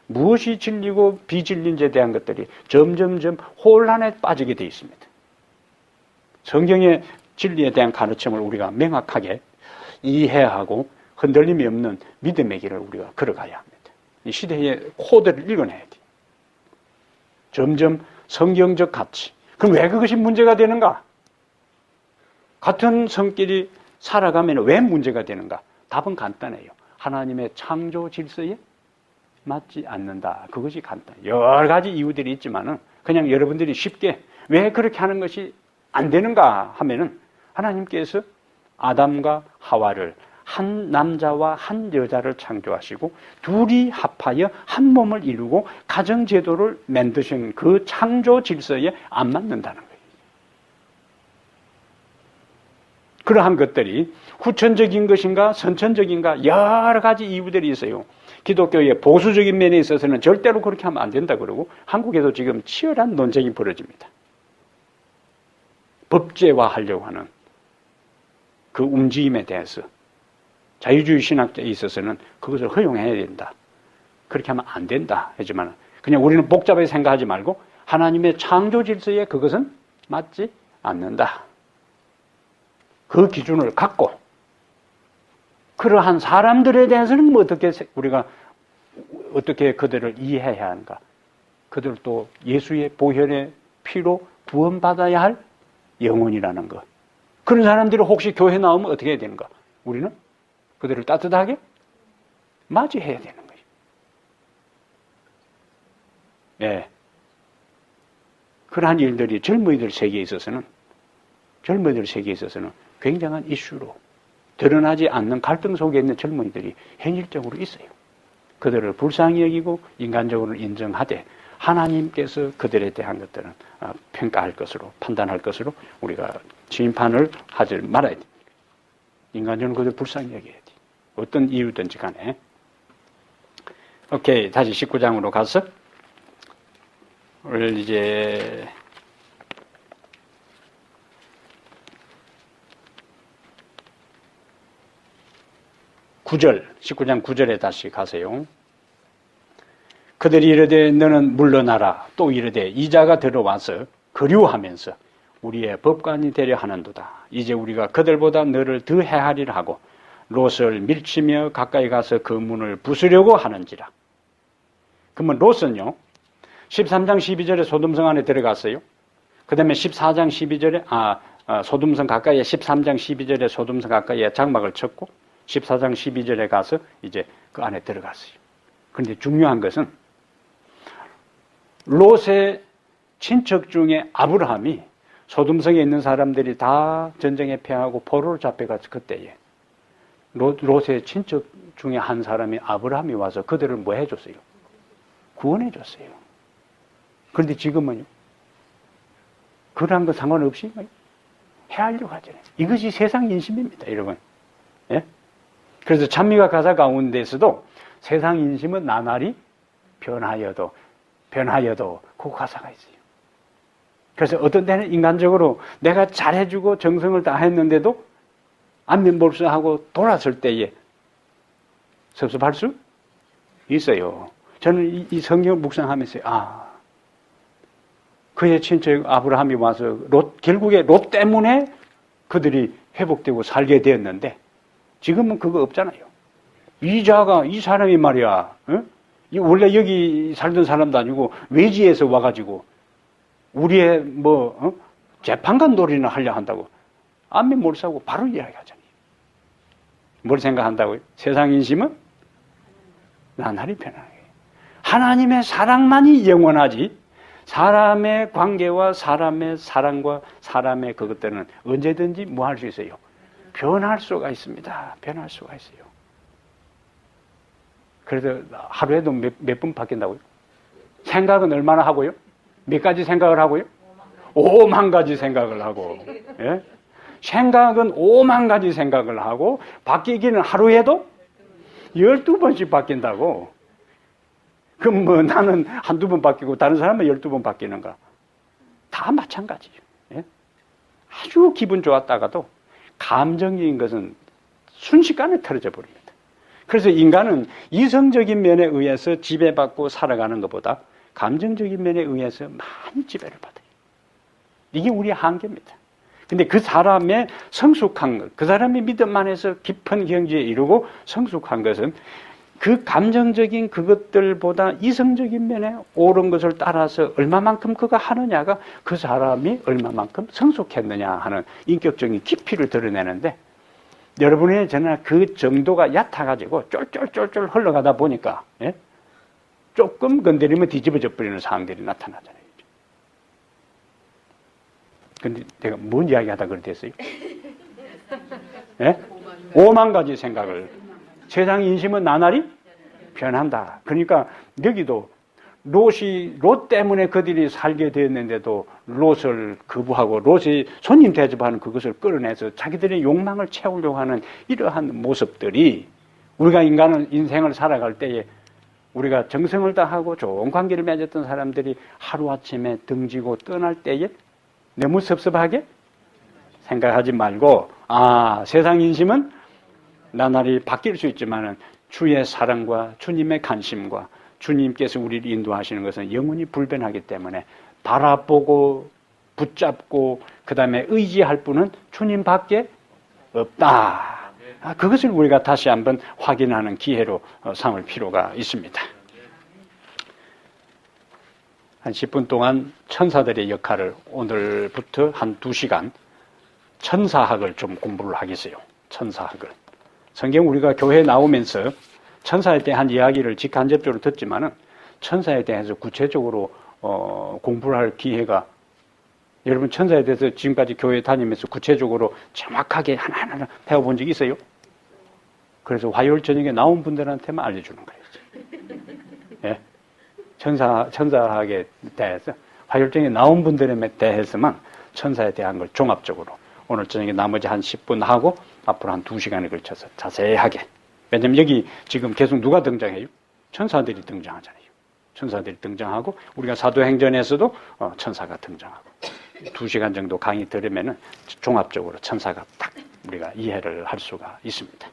무엇이 진리고 비진리인지에 대한 것들이 점점점 혼란에 빠지게 되어 있습니다. 성경의 진리에 대한 가르침을 우리가 명확하게 이해하고 흔들림이 없는 믿음의 길을 우리가 걸어가야 합니다. 이 시대의 코드를 읽어내야 돼요. 점점 성경적 가치. 그럼 왜 그것이 문제가 되는가? 같은 성끼리 살아가면 왜 문제가 되는가? 답은 간단해요. 하나님의 창조 질서에 맞지 않는다. 그것이 간단. 여러 가지 이유들이 있지만은 그냥 여러분들이 쉽게 왜 그렇게 하는 것이 안 되는가 하면은 하나님께서 아담과 하와를 한 남자와 한 여자를 창조하시고 둘이 합하여 한 몸을 이루고 가정제도를 만드신 그 창조 질서에 안 맞는다는 거예요. 그러한 것들이 후천적인 것인가 선천적인가 여러 가지 이유들이 있어요. 기독교의 보수적인 면에 있어서는 절대로 그렇게 하면 안 된다 그러고 한국에도 지금 치열한 논쟁이 벌어집니다. 법제화하려고 하는 그 움직임에 대해서 자유주의 신학자에 있어서는 그것을 허용해야 된다. 그렇게 하면 안 된다 하지만 그냥 우리는 복잡하게 생각하지 말고 하나님의 창조 질서에 그것은 맞지 않는다. 그 기준을 갖고 그러한 사람들에 대해서는 뭐 어떻게 우리가 어떻게 그들을 이해해야 하는가? 그들도 예수의 보혈의 피로 구원받아야 할 영혼이라는 것. 그런 사람들이 혹시 교회 나오면 어떻게 해야 되는가? 우리는 그들을 따뜻하게 맞이해야 되는 거예요. 예. 그러한 일들이 젊은이들 세계에 있어서는 굉장한 이슈로 드러나지 않는 갈등 속에 있는 젊은이들이 현실적으로 있어요. 그들을 불쌍히 여기고 인간적으로 인정하되 하나님께서 그들에 대한 것들은 평가할 것으로 판단할 것으로 우리가 심판을 하지 말아야 됩니다. 인간적으로 그들을 불쌍히 여겨야 돼. 어떤 이유든지 간에. 오케이, 다시 19장으로 가서 오늘 이제 19장 9절에 다시 가세요. 그들이 이르되 너는 물러나라. 또 이르되 이자가 들어와서 거류하면서 우리의 법관이 되려 하는도다. 이제 우리가 그들보다 너를 더 해하리라 하고 롯을 밀치며 가까이 가서 그 문을 부수려고 하는지라. 그러면 롯은요 13장 12절에 소돔성 안에 들어갔어요. 그 다음에 14장 12절에 소돔성 가까이에 13장 12절에 소돔성 가까이에 장막을 쳤고 14장 12절에 가서 이제 그 안에 들어갔어요. 그런데 중요한 것은 롯의 친척 중에 아브라함이 소돔성에 있는 사람들이 다 전쟁에 패하고 포로로 잡혀갔을 그때에 롯의 친척 중에 한 사람이 아브라함이 와서 그들을 뭐 해줬어요? 구원해줬어요. 그런데 지금은요? 그러한 거 상관없이 해하려고 하잖아요. 이것이 세상 인심입니다, 여러분. 예? 그래서 찬미가 가사 가운데서도 세상 인심은 나날이 변하여도 그 가사가 있어요. 그래서 어떤 때는 인간적으로 내가 잘해주고 정성을 다했는데도 안면볼수하고 돌았을 때에 섭섭할 수 있어요. 저는 이 성경을 묵상하면서 그의 친척 아브라함이 와서 결국에 롯 때문에 그들이 회복되고 살게 되었는데 지금은 그거 없잖아요. 이 사람이 말이야, 원래 여기 살던 사람도 아니고 외지에서 와가지고 우리의 재판관 놀이나 하려 한다고 안면 몰수하고 바로 이야기하잖아요. 뭘 생각한다고요? 세상 인심은 나날이 변하게. 하나님의 사랑만이 영원하지 사람의 관계와 사람의 사랑과 사람의 그것들은 언제든지 뭐 할 수 있어요? 변할 수가 있습니다. 변할 수가 있어요. 그래서 하루에도 몇 번 바뀐다고요? 생각은 얼마나 하고요? 몇 가지 생각을 하고요? 5만 가지 생각을 하고. 예? 생각은 5만 가지 생각을 하고 바뀌기는 하루에도 12번씩 바뀐다고. 그럼 뭐 나는 한두 번 바뀌고 다른 사람은 12번 바뀌는가? 다 마찬가지예요. 예? 아주 기분 좋았다가도 감정적인 것은 순식간에 틀어져 버립니다. 그래서 인간은 이성적인 면에 의해서 지배받고 살아가는 것보다 감정적인 면에 의해서 많이 지배를 받아요. 이게 우리의 한계입니다. 근데 그 사람의 성숙한 것, 그 사람의 믿음 안에서 깊은 경지에 이르고 성숙한 것은 그 감정적인 그것들보다 이성적인 면에 옳은 것을 따라서 얼마만큼 그가 하느냐가 그 사람이 얼마만큼 성숙했느냐 하는 인격적인 깊이를 드러내는데 여러분이 저는 그 정도가 얕아가지고 쫄쫄쫄쫄 흘러가다 보니까 조금 건드리면 뒤집어져 버리는 상황들이 나타나잖아요. 근데 내가 뭔 이야기 하다 그랬어요? 5만 가지 생각을. 세상 인심은 나날이 변한다. 그러니까 여기도 롯 때문에 그들이 살게 되었는데도 롯을 거부하고 롯이 손님 대접하는 그것을 끌어내서 자기들의 욕망을 채우려고 하는 이러한 모습들이 우리가 인생을 살아갈 때에 우리가 정성을 다하고 좋은 관계를 맺었던 사람들이 하루아침에 등지고 떠날 때에 너무 섭섭하게 생각하지 말고 세상 인심은 나날이 바뀔 수 있지만은 주의 사랑과 주님의 관심과 주님께서 우리를 인도하시는 것은 영원히 불변하기 때문에 바라보고 붙잡고 그 다음에 의지할 분은 주님밖에 없다. 그것을 우리가 다시 한번 확인하는 기회로 삼을 필요가 있습니다. 한 10분 동안 천사들의 역할을 오늘부터 한 2시간 천사학을 좀 공부를 하겠어요. 천사학을. 성경 우리가 교회에 나오면서 천사에 대한 이야기를 직간접적으로 듣지만은 천사에 대해서 구체적으로 공부를 할 기회가, 여러분 천사에 대해서 지금까지 교회 다니면서 구체적으로 정확하게 하나하나 배워본 적이 있어요? 그래서 화요일 저녁에 나온 분들한테만 알려주는 거예요. 예? 천사학에 대해서 화요일 저녁에 나온 분들에 대해서만 천사에 대한 걸 종합적으로 오늘 저녁에 나머지 한 10분 하고 앞으로 한 2시간에 걸쳐서 자세하게. 왜냐면 여기 지금 계속 누가 등장해요? 천사들이 등장하잖아요. 천사들이 등장하고 우리가 사도행전에서도 천사가 등장하고 2시간 정도 강의 들으면은 종합적으로 천사가 딱 우리가 이해를 할 수가 있습니다.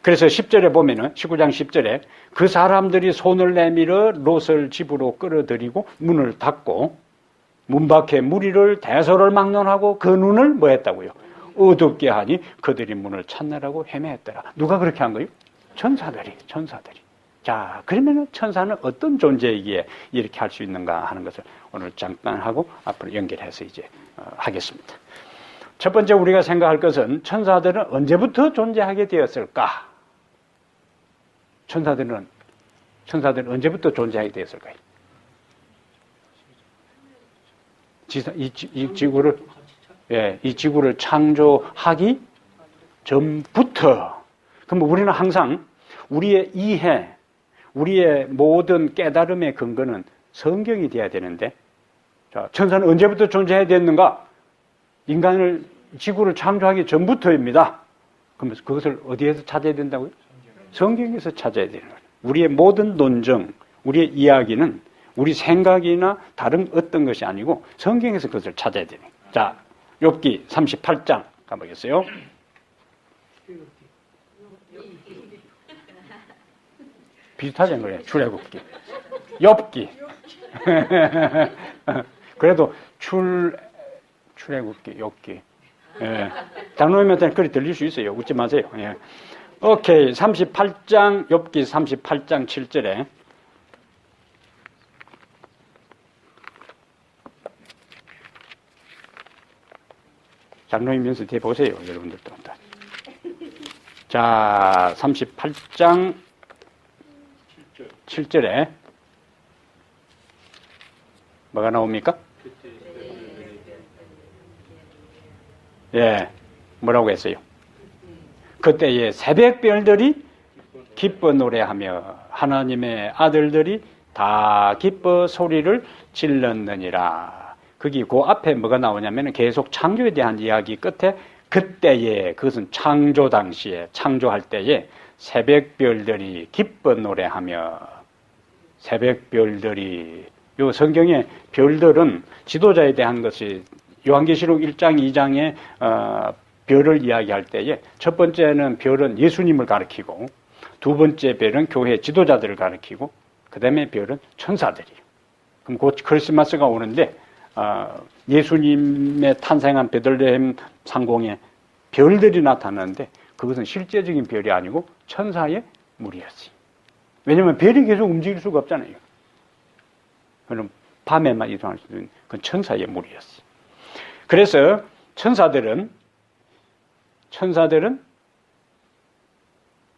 그래서 10절에 보면은 19장 10절에 그 사람들이 손을 내밀어 롯을 집으로 끌어들이고 문을 닫고 문 밖에 무리를 대서를 막론하고 그 눈을 뭐 했다고요? 어둡게 하니 그들이 문을 찾느라고 헤매했더라. 누가 그렇게 한 거예요? 천사들이. 자, 그러면은 천사는 어떤 존재이기에 이렇게 할 수 있는가 하는 것을 오늘 잠깐 하고 앞으로 연결해서 이제 하겠습니다. 첫 번째 우리가 생각할 것은 천사들은 언제부터 존재하게 되었을까? 천사들은 언제부터 존재하게 되었을까요? 이 지구를 창조하기 전부터. 그럼 우리는 항상 우리의 이해, 우리의 모든 깨달음의 근거는 성경이 돼야 되는데, 자, 천사는 언제부터 존재해야 됐는가? 지구를 창조하기 전부터입니다. 그럼 그것을 어디에서 찾아야 된다고요? 성경에서 찾아야 되는 거예요. 우리의 모든 논정, 우리의 이야기는 우리 생각이나 다른 어떤 것이 아니고 성경에서 그것을 찾아야 되는 거예요. 자, 욥기 38장 가보겠어요. 비슷하지 않나요? 출애굽기, 욥기. 그래도 출애굽기, 욥기. 예. 단어면한테 그리 들릴 수 있어요. 웃지 마세요. 예. 오케이. 38장, 욥기 38장 7절에. 장로이면서 뒤에 보세요. 여러분들도. 자, 38장 7절에. 뭐가 나옵니까? 예, 뭐라고 했어요? 그때에 새벽별들이 기뻐 노래하며 하나님의 아들들이 다 기뻐 소리를 질렀느니라. 거기 그 앞에 뭐가 나오냐면 계속 창조에 대한 이야기 끝에 그때에, 그것은 창조 당시에, 창조할 때에 새벽별들이 기뻐 노래하며, 새벽별들이, 요 성경의 별들은 지도자에 대한 것이 요한계시록 1장, 2장에 별을 이야기할 때에 첫 번째는 별은 예수님을 가리키고 두 번째 별은 교회 지도자들을 가리키고 그 다음에 별은 천사들이에요. 그럼 곧 크리스마스가 오는데 예수님의 탄생한 베들레헴 상공에 별들이 나타나는데 그것은 실제적인 별이 아니고 천사의 무리였어요. 왜냐하면 별이 계속 움직일 수가 없잖아요. 그럼 밤에만 이동할 수 있는 그건 천사의 무리였어요. 그래서 천사들은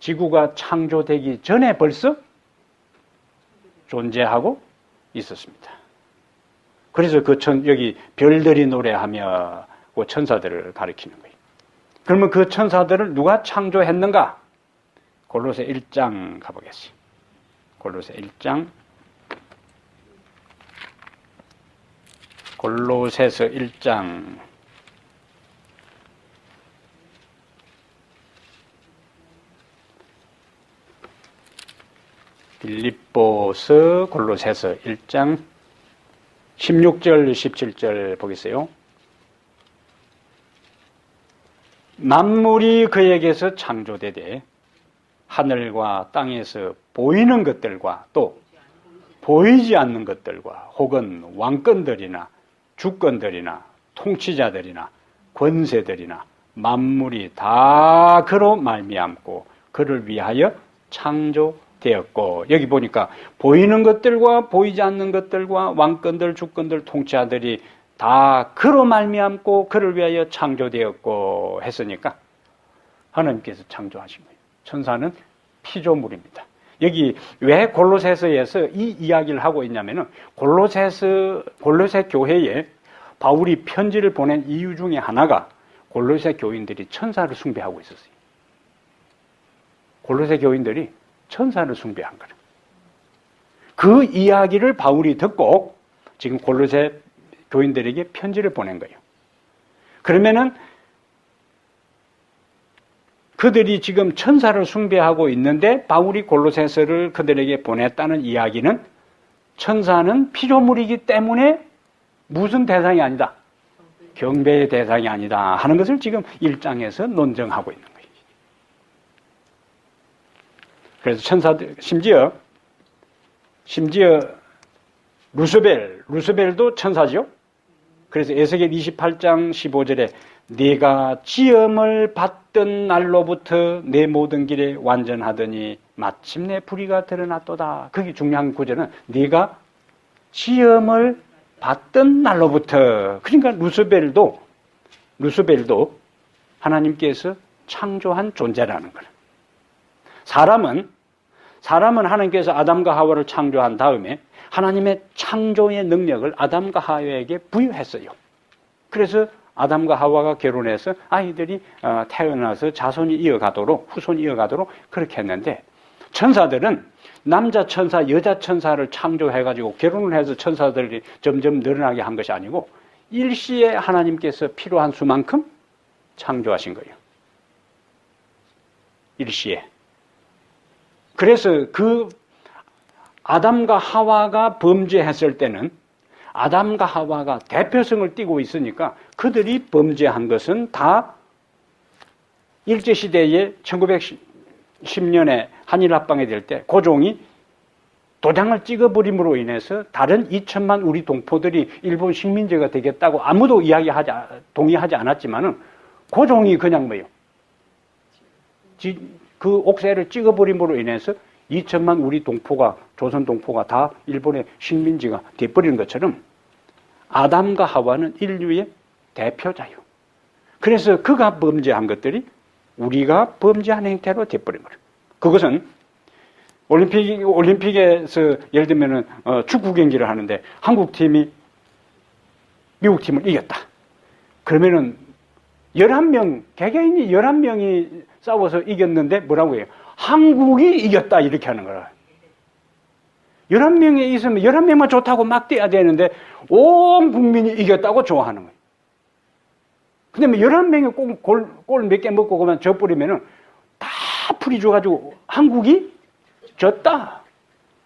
지구가 창조되기 전에 벌써 존재하고 있었습니다. 그래서 여기 별들이 노래하며 그 천사들을 가리키는 거예요. 그러면 그 천사들을 누가 창조했는가? 골로새 1장 가보겠습니다. 골로새 1장. 골로새서 1장. 빌립보서, 골로새서 1장 16절, 17절 보겠어요. 만물이 그에게서 창조되되 하늘과 땅에서 보이는 것들과 또 보이지 않는 것들과 혹은 왕권들이나 주권들이나 통치자들이나 권세들이나 만물이 다 그로 말미암고 그를 위하여 창조되었고, 여기 보니까 보이는 것들과 보이지 않는 것들과 왕권들, 주권들, 통치자들이 다 그로 말미암고 그를 위하여 창조되었고 했으니까 하나님께서 창조하신 거예요. 천사는 피조물입니다. 여기 왜 골로새서에서 이 이야기를 하고 있냐면은 골로새 교회에 바울이 편지를 보낸 이유 중에 하나가 골로새 교인들이 천사를 숭배하고 있었어요. 골로새 교인들이 천사를 숭배한 거예요. 그 이야기를 바울이 듣고 지금 골로새 교인들에게 편지를 보낸 거예요. 그러면은 그들이 지금 천사를 숭배하고 있는데 바울이 골로새서를 그들에게 보냈다는 이야기는 천사는 피조물이기 때문에 무슨 대상이 아니다, 경배의 대상이 아니다 하는 것을 지금 1장에서 논증하고 있는 거예요. 그래서 천사들, 심지어 루스벨도 천사죠. 그래서 에스겔 28장 15절에 네가 지음을 받던 날로부터 내 모든 길에 완전하더니 마침내 불의가 드러났도다. 그게 중요한 구절은 네가 지음을 받던 날로부터, 그러니까 루스벨도 하나님께서 창조한 존재라는 거예요. 사람은 하나님께서 아담과 하와를 창조한 다음에 하나님의 창조의 능력을 아담과 하와에게 부여했어요. 그래서 아담과 하와가 결혼해서 아이들이 태어나서 자손이 이어가도록, 후손이 이어가도록 그렇게 했는데, 천사들은 남자 천사, 여자 천사를 창조해가지고 결혼을 해서 천사들이 점점 늘어나게 한 것이 아니고 일시에 하나님께서 필요한 수만큼 창조하신 거예요. 일시에. 그래서 그 아담과 하와가 범죄했을 때는 아담과 하와가 대표성을 띠고 있으니까 그들이 범죄한 것은 다 일제시대에 1910년에 한일합방이 될 때 고종이 도장을 찍어버림으로 인해서 다른 2천만 우리 동포들이 일본 식민지가 되겠다고 아무도 동의하지 않았지만은 고종이 그냥 그 옥새를 찍어버림으로 인해서 2천만 우리 동포가, 조선 동포가 다 일본의 식민지가 돼버리는 것처럼 아담과 하와는 인류의 대표자요. 그래서 그가 범죄한 것들이 우리가 범죄한 행태로 돼버린 거예요. 그것은 올림픽에서 예를 들면은 축구 경기를 하는데 한국 팀이 미국 팀을 이겼다. 그러면은 11명, 개개인이 11명이 싸워서 이겼는데 뭐라고 해요? 한국이 이겼다 이렇게 하는 거라. 11명이 있으면 11명만 좋다고 막 뛰어야 되는데 온 국민이 이겼다고 좋아하는 거예요. 근데 뭐 11명이 골 몇 개 먹고 그만 져버리면은 다 풀이 줘가지고 한국이 졌다.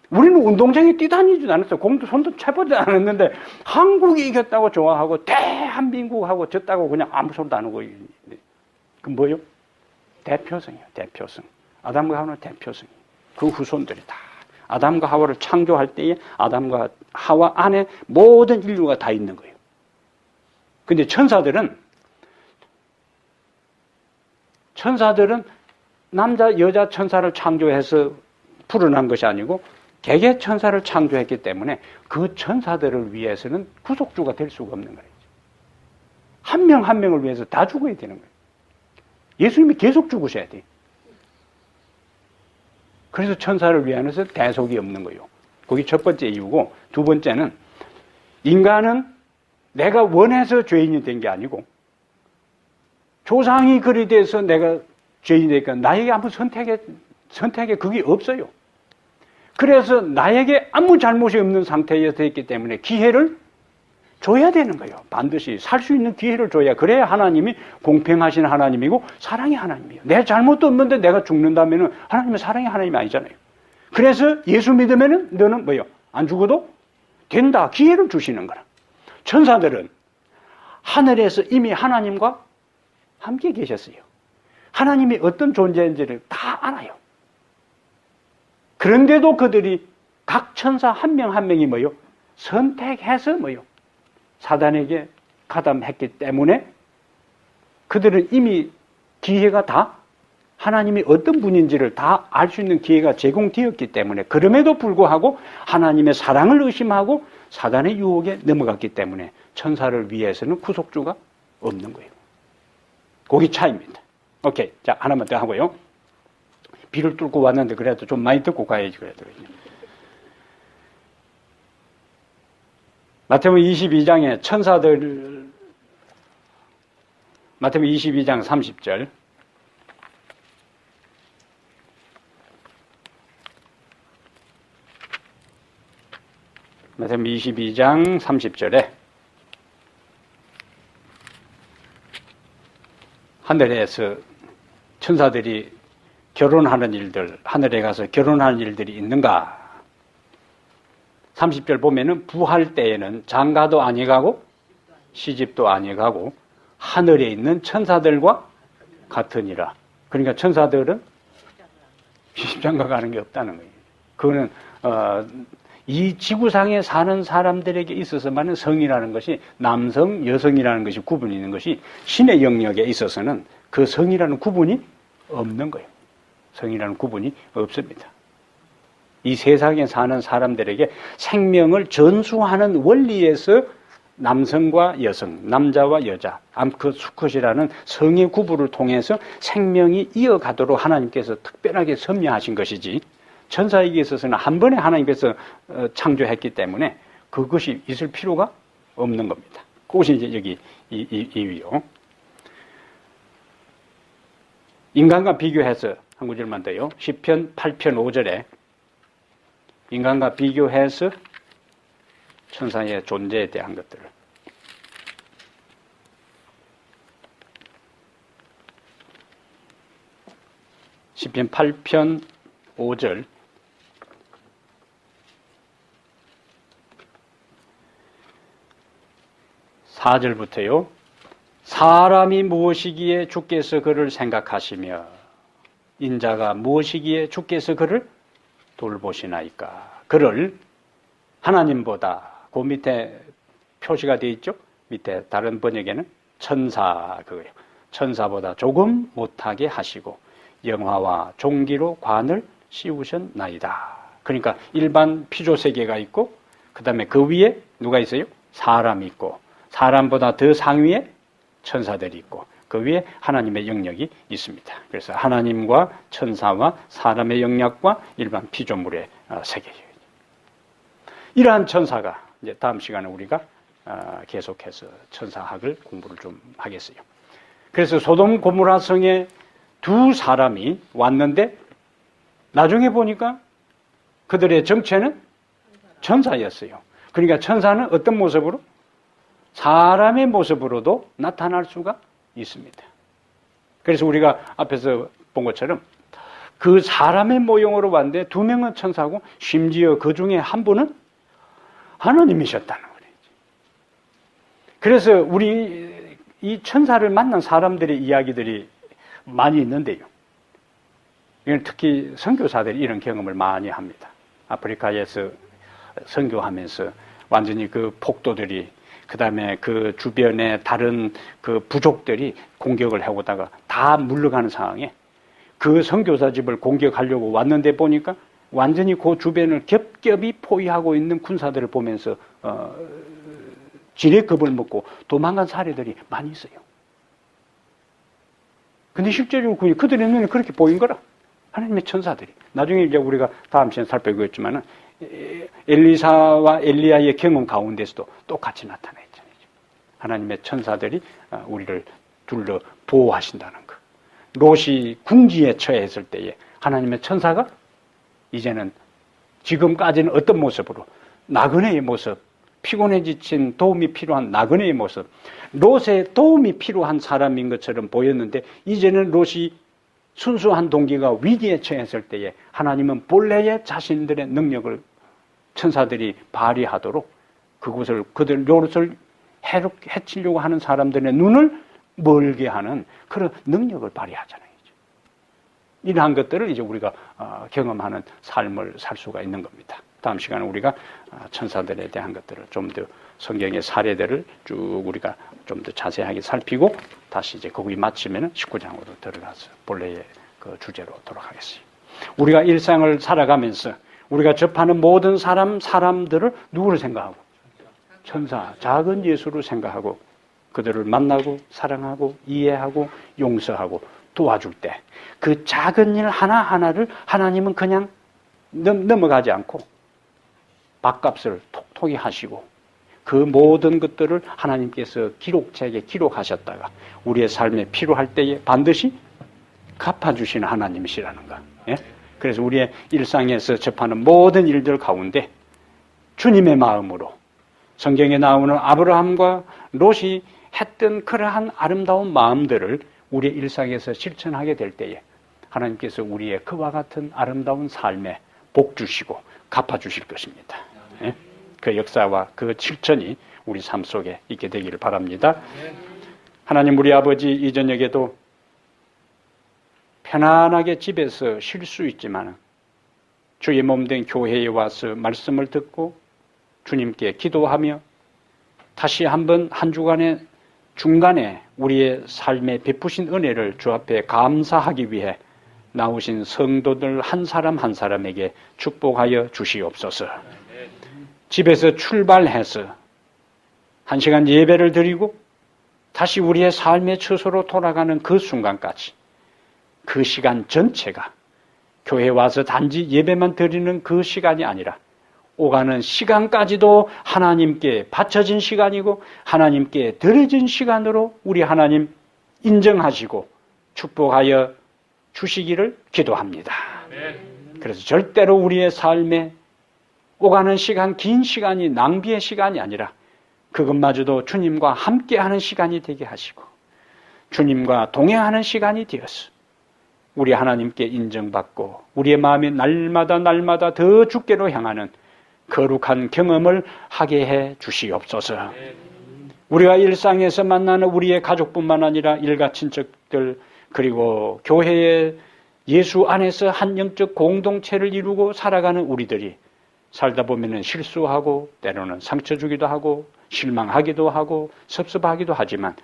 우리는 운동장에 뛰다니지도 않았어요. 공도 손도 채보지도 않았는데 한국이 이겼다고 좋아하고 대한민국하고 졌다고 그냥 아무 소리도 안 하고. 그 뭐요? 대표성이에요. 대표성. 아담과 하와는 대표성이. 그 후손들이 다 아담과 하와를 창조할 때에 아담과 하와 안에 모든 인류가 다 있는 거예요. 근데 천사들은 남자, 여자 천사를 창조해서 풀어난 것이 아니고 개개 천사를 창조했기 때문에 그 천사들을 위해서는 구속주가 될 수가 없는 거예요. 한 명 한 명을 위해서 다 죽어야 되는 거예요. 예수님이 계속 죽으셔야 돼요. 그래서 천사를 위해서 대속이 없는 거예요. 그게 첫 번째 이유고, 두 번째는 인간은 내가 원해서 죄인이 된 게 아니고 조상이 그리 돼서 내가 죄인이 되니까 나에게 아무 선택에 그게 없어요. 그래서 나에게 아무 잘못이 없는 상태에 있기 때문에 기회를 줘야 되는 거예요. 반드시 살 수 있는 기회를 줘야, 그래야 하나님이 공평하신 하나님이고 사랑의 하나님이에요. 내 잘못도 없는데 내가 죽는다면 하나님은 사랑의 하나님이 아니잖아요. 그래서 예수 믿으면 너는 안 죽어도 된다. 기회를 주시는 거라. 천사들은 하늘에서 이미 하나님과 함께 계셨어요. 하나님이 어떤 존재인지를 다 알아요. 그런데도 그들이 각 천사 한 명 한 명이 뭐요? 선택해서 뭐요? 사단에게 가담했기 때문에 그들은 이미 기회가 다 하나님이 어떤 분인지를 다 알 수 있는 기회가 제공되었기 때문에 그럼에도 불구하고 하나님의 사랑을 의심하고 사단의 유혹에 넘어갔기 때문에 천사를 위해서는 구속주가 없는 거예요. 그게 차이입니다. 오케이. 자, 하나만 더 하고요. 비를 뚫고 왔는데 그래도 좀 많이 듣고 가야지 그래도. 마태복음 22장에 천사들, 마태복음 22장 30절. 마태복음 22장 30절에 하늘에서 천사들이 결혼하는 일들, 하늘에 가서 결혼하는 일들이 있는가? 30절 보면은 부활 때에는 장가도 아니가고 시집도 아니가고 하늘에 있는 천사들과 같으니라. 그러니까 천사들은 시집장가 가는 게 없다는 거예요. 그거는 이 지구상에 사는 사람들에게 있어서만은 성이라는 것이 남성, 여성이라는 것이 구분이 있는 것이 신의 영역에 있어서는 그 성이라는 구분이 없는 거예요. 성이라는 구분이 없습니다. 이 세상에 사는 사람들에게 생명을 전수하는 원리에서 남성과 여성, 남자와 여자, 암컷, 수컷이라는 성의 구분을 통해서 생명이 이어가도록 하나님께서 특별하게 섭리하신 것이지 천사에게 있어서는 한 번에 하나님께서 창조했기 때문에 그것이 있을 필요가 없는 겁니다. 그것이 이제 여기 이유요. 인간과 비교해서 한 구절만 더요. 시편 8편 5절에 인간과 비교해서 천사의 존재에 대한 것들을 시편 8편 5절 4절부터요. 사람이 무엇이기에 주께서 그를 생각하시며 인자가 무엇이기에 주께서 그를 돌보시나이까. 그를 하나님보다 그 밑에 표시가 되어 있죠. 밑에 다른 번역에는 천사 그거예요. 천사보다 조금 못하게 하시고 영화와 종기로 관을 씌우셨나이다. 그러니까 일반 피조 세계가 있고 그 다음에 그 위에 누가 있어요? 사람이 있고 사람보다 더 상위에 천사들이 있고 그 위에 하나님의 영역이 있습니다. 그래서 하나님과 천사와 사람의 영역과 일반 피조물의 세계예요. 이러한 천사가 이제 다음 시간에 우리가 계속해서 천사학을 공부를 좀 하겠어요. 그래서 소돔 고모라 성에 두 사람이 왔는데 나중에 보니까 그들의 정체는 천사였어요. 그러니까 천사는 어떤 모습으로? 사람의 모습으로도 나타날 수가 있습니다. 그래서 우리가 앞에서 본 것처럼 그 사람의 모형으로 왔는데 두 명은 천사고 심지어 그 중에 한 분은 하나님이셨다는 거예요. 그래서 우리 이 천사를 만난 사람들의 이야기들이 많이 있는데요. 이건 특히 선교사들이 이런 경험을 많이 합니다. 아프리카에서 선교하면서 완전히 그 폭도들이 그 다음에 그 주변에 다른 그 부족들이 공격을 해오다가 다 물러가는 상황에 그 선교사 집을 공격하려고 왔는데 보니까 완전히 그 주변을 겹겹이 포위하고 있는 군사들을 보면서 지레 겁을 먹고 도망간 사례들이 많이 있어요. 근데 실제로 그들의 눈에 그렇게 보인 거라. 하나님의 천사들이. 나중에 이제 우리가 다음 시간에 살펴보겠지만은 엘리사와 엘리야의 경험 가운데서도 똑같이 나타나 있잖아요. 하나님의 천사들이 우리를 둘러 보호하신다는 것. 롯이 궁지에 처했을 때에 하나님의 천사가 이제는 지금까지는 어떤 모습으로 나그네의 모습, 피곤해 지친 도움이 필요한 나그네의 모습, 롯의 도움이 필요한 사람인 것처럼 보였는데 이제는 롯이 순수한 동기가 위기에 처했을 때에 하나님은 본래의 자신들의 능력을 천사들이 발휘하도록 그곳을 그들 롯을 해치려고 하는 사람들의 눈을 멀게 하는 그런 능력을 발휘하잖아요. 이러한 것들을 이제 우리가 경험하는 삶을 살 수가 있는 겁니다. 다음 시간에 우리가 천사들에 대한 것들을 좀 더 성경의 사례들을 쭉 우리가 좀 더 자세하게 살피고 다시 이제 거기 마치면 19장으로 들어가서 본래의 그 주제로 돌아가겠습니다. 우리가 일상을 살아가면서 우리가 접하는 모든 사람들을 누구를 생각하고? 천사, 작은 예수를 생각하고 그들을 만나고 사랑하고 이해하고 용서하고 도와줄 때 그 작은 일 하나하나를 하나님은 그냥 넘어가지 않고 밥값을 톡톡히 하시고 그 모든 것들을 하나님께서 기록책에 기록하셨다가 우리의 삶에 필요할 때에 반드시 갚아주시는 하나님이시라는 것. 예? 그래서 우리의 일상에서 접하는 모든 일들 가운데 주님의 마음으로 성경에 나오는 아브라함과 롯이 했던 그러한 아름다운 마음들을 우리의 일상에서 실천하게 될 때에 하나님께서 우리의 그와 같은 아름다운 삶에 복 주시고 갚아주실 것입니다. 예? 그 역사와 그 실천이 우리 삶 속에 있게 되기를 바랍니다. 하나님 우리 아버지 이 저녁에도 편안하게 집에서 쉴 수 있지만 주의 몸된 교회에 와서 말씀을 듣고 주님께 기도하며 다시 한번 한 주간의 중간에 우리의 삶에 베푸신 은혜를 주 앞에 감사하기 위해 나오신 성도들 한 사람 한 사람에게 축복하여 주시옵소서. 집에서 출발해서 1시간 예배를 드리고 다시 우리의 삶의 처소로 돌아가는 그 순간까지 그 시간 전체가 교회에 와서 단지 예배만 드리는 그 시간이 아니라 오가는 시간까지도 하나님께 바쳐진 시간이고 하나님께 드려진 시간으로 우리 하나님 인정하시고 축복하여 주시기를 기도합니다. 그래서 절대로 우리의 삶에 오가는 시간, 긴 시간이 낭비의 시간이 아니라 그것마저도 주님과 함께하는 시간이 되게 하시고 주님과 동행하는 시간이 되어서 우리 하나님께 인정받고 우리의 마음이 날마다 더 주께로 향하는 거룩한 경험을 하게 해 주시옵소서. 우리가 일상에서 만나는 우리의 가족뿐만 아니라 일가 친척들 그리고 교회의 예수 안에서 한 영적 공동체를 이루고 살아가는 우리들이 살다 보면은 실수하고 때로는 상처 주기도 하고 실망하기도 하고 섭섭하기도 하지만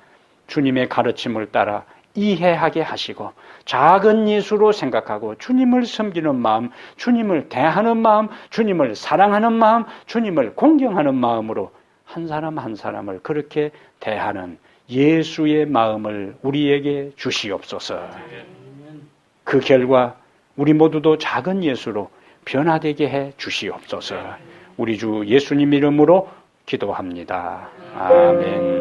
주님의 가르침을 따라 이해하게 하시고 작은 예수로 생각하고 주님을 섬기는 마음, 주님을 대하는 마음, 주님을 사랑하는 마음, 주님을 공경하는 마음으로 한 사람 한 사람을 그렇게 대하는 예수의 마음을 우리에게 주시옵소서. 그 결과 우리 모두도 작은 예수로 변화되게 해 주시옵소서. 우리 주 예수님 이름으로 기도합니다. 아멘.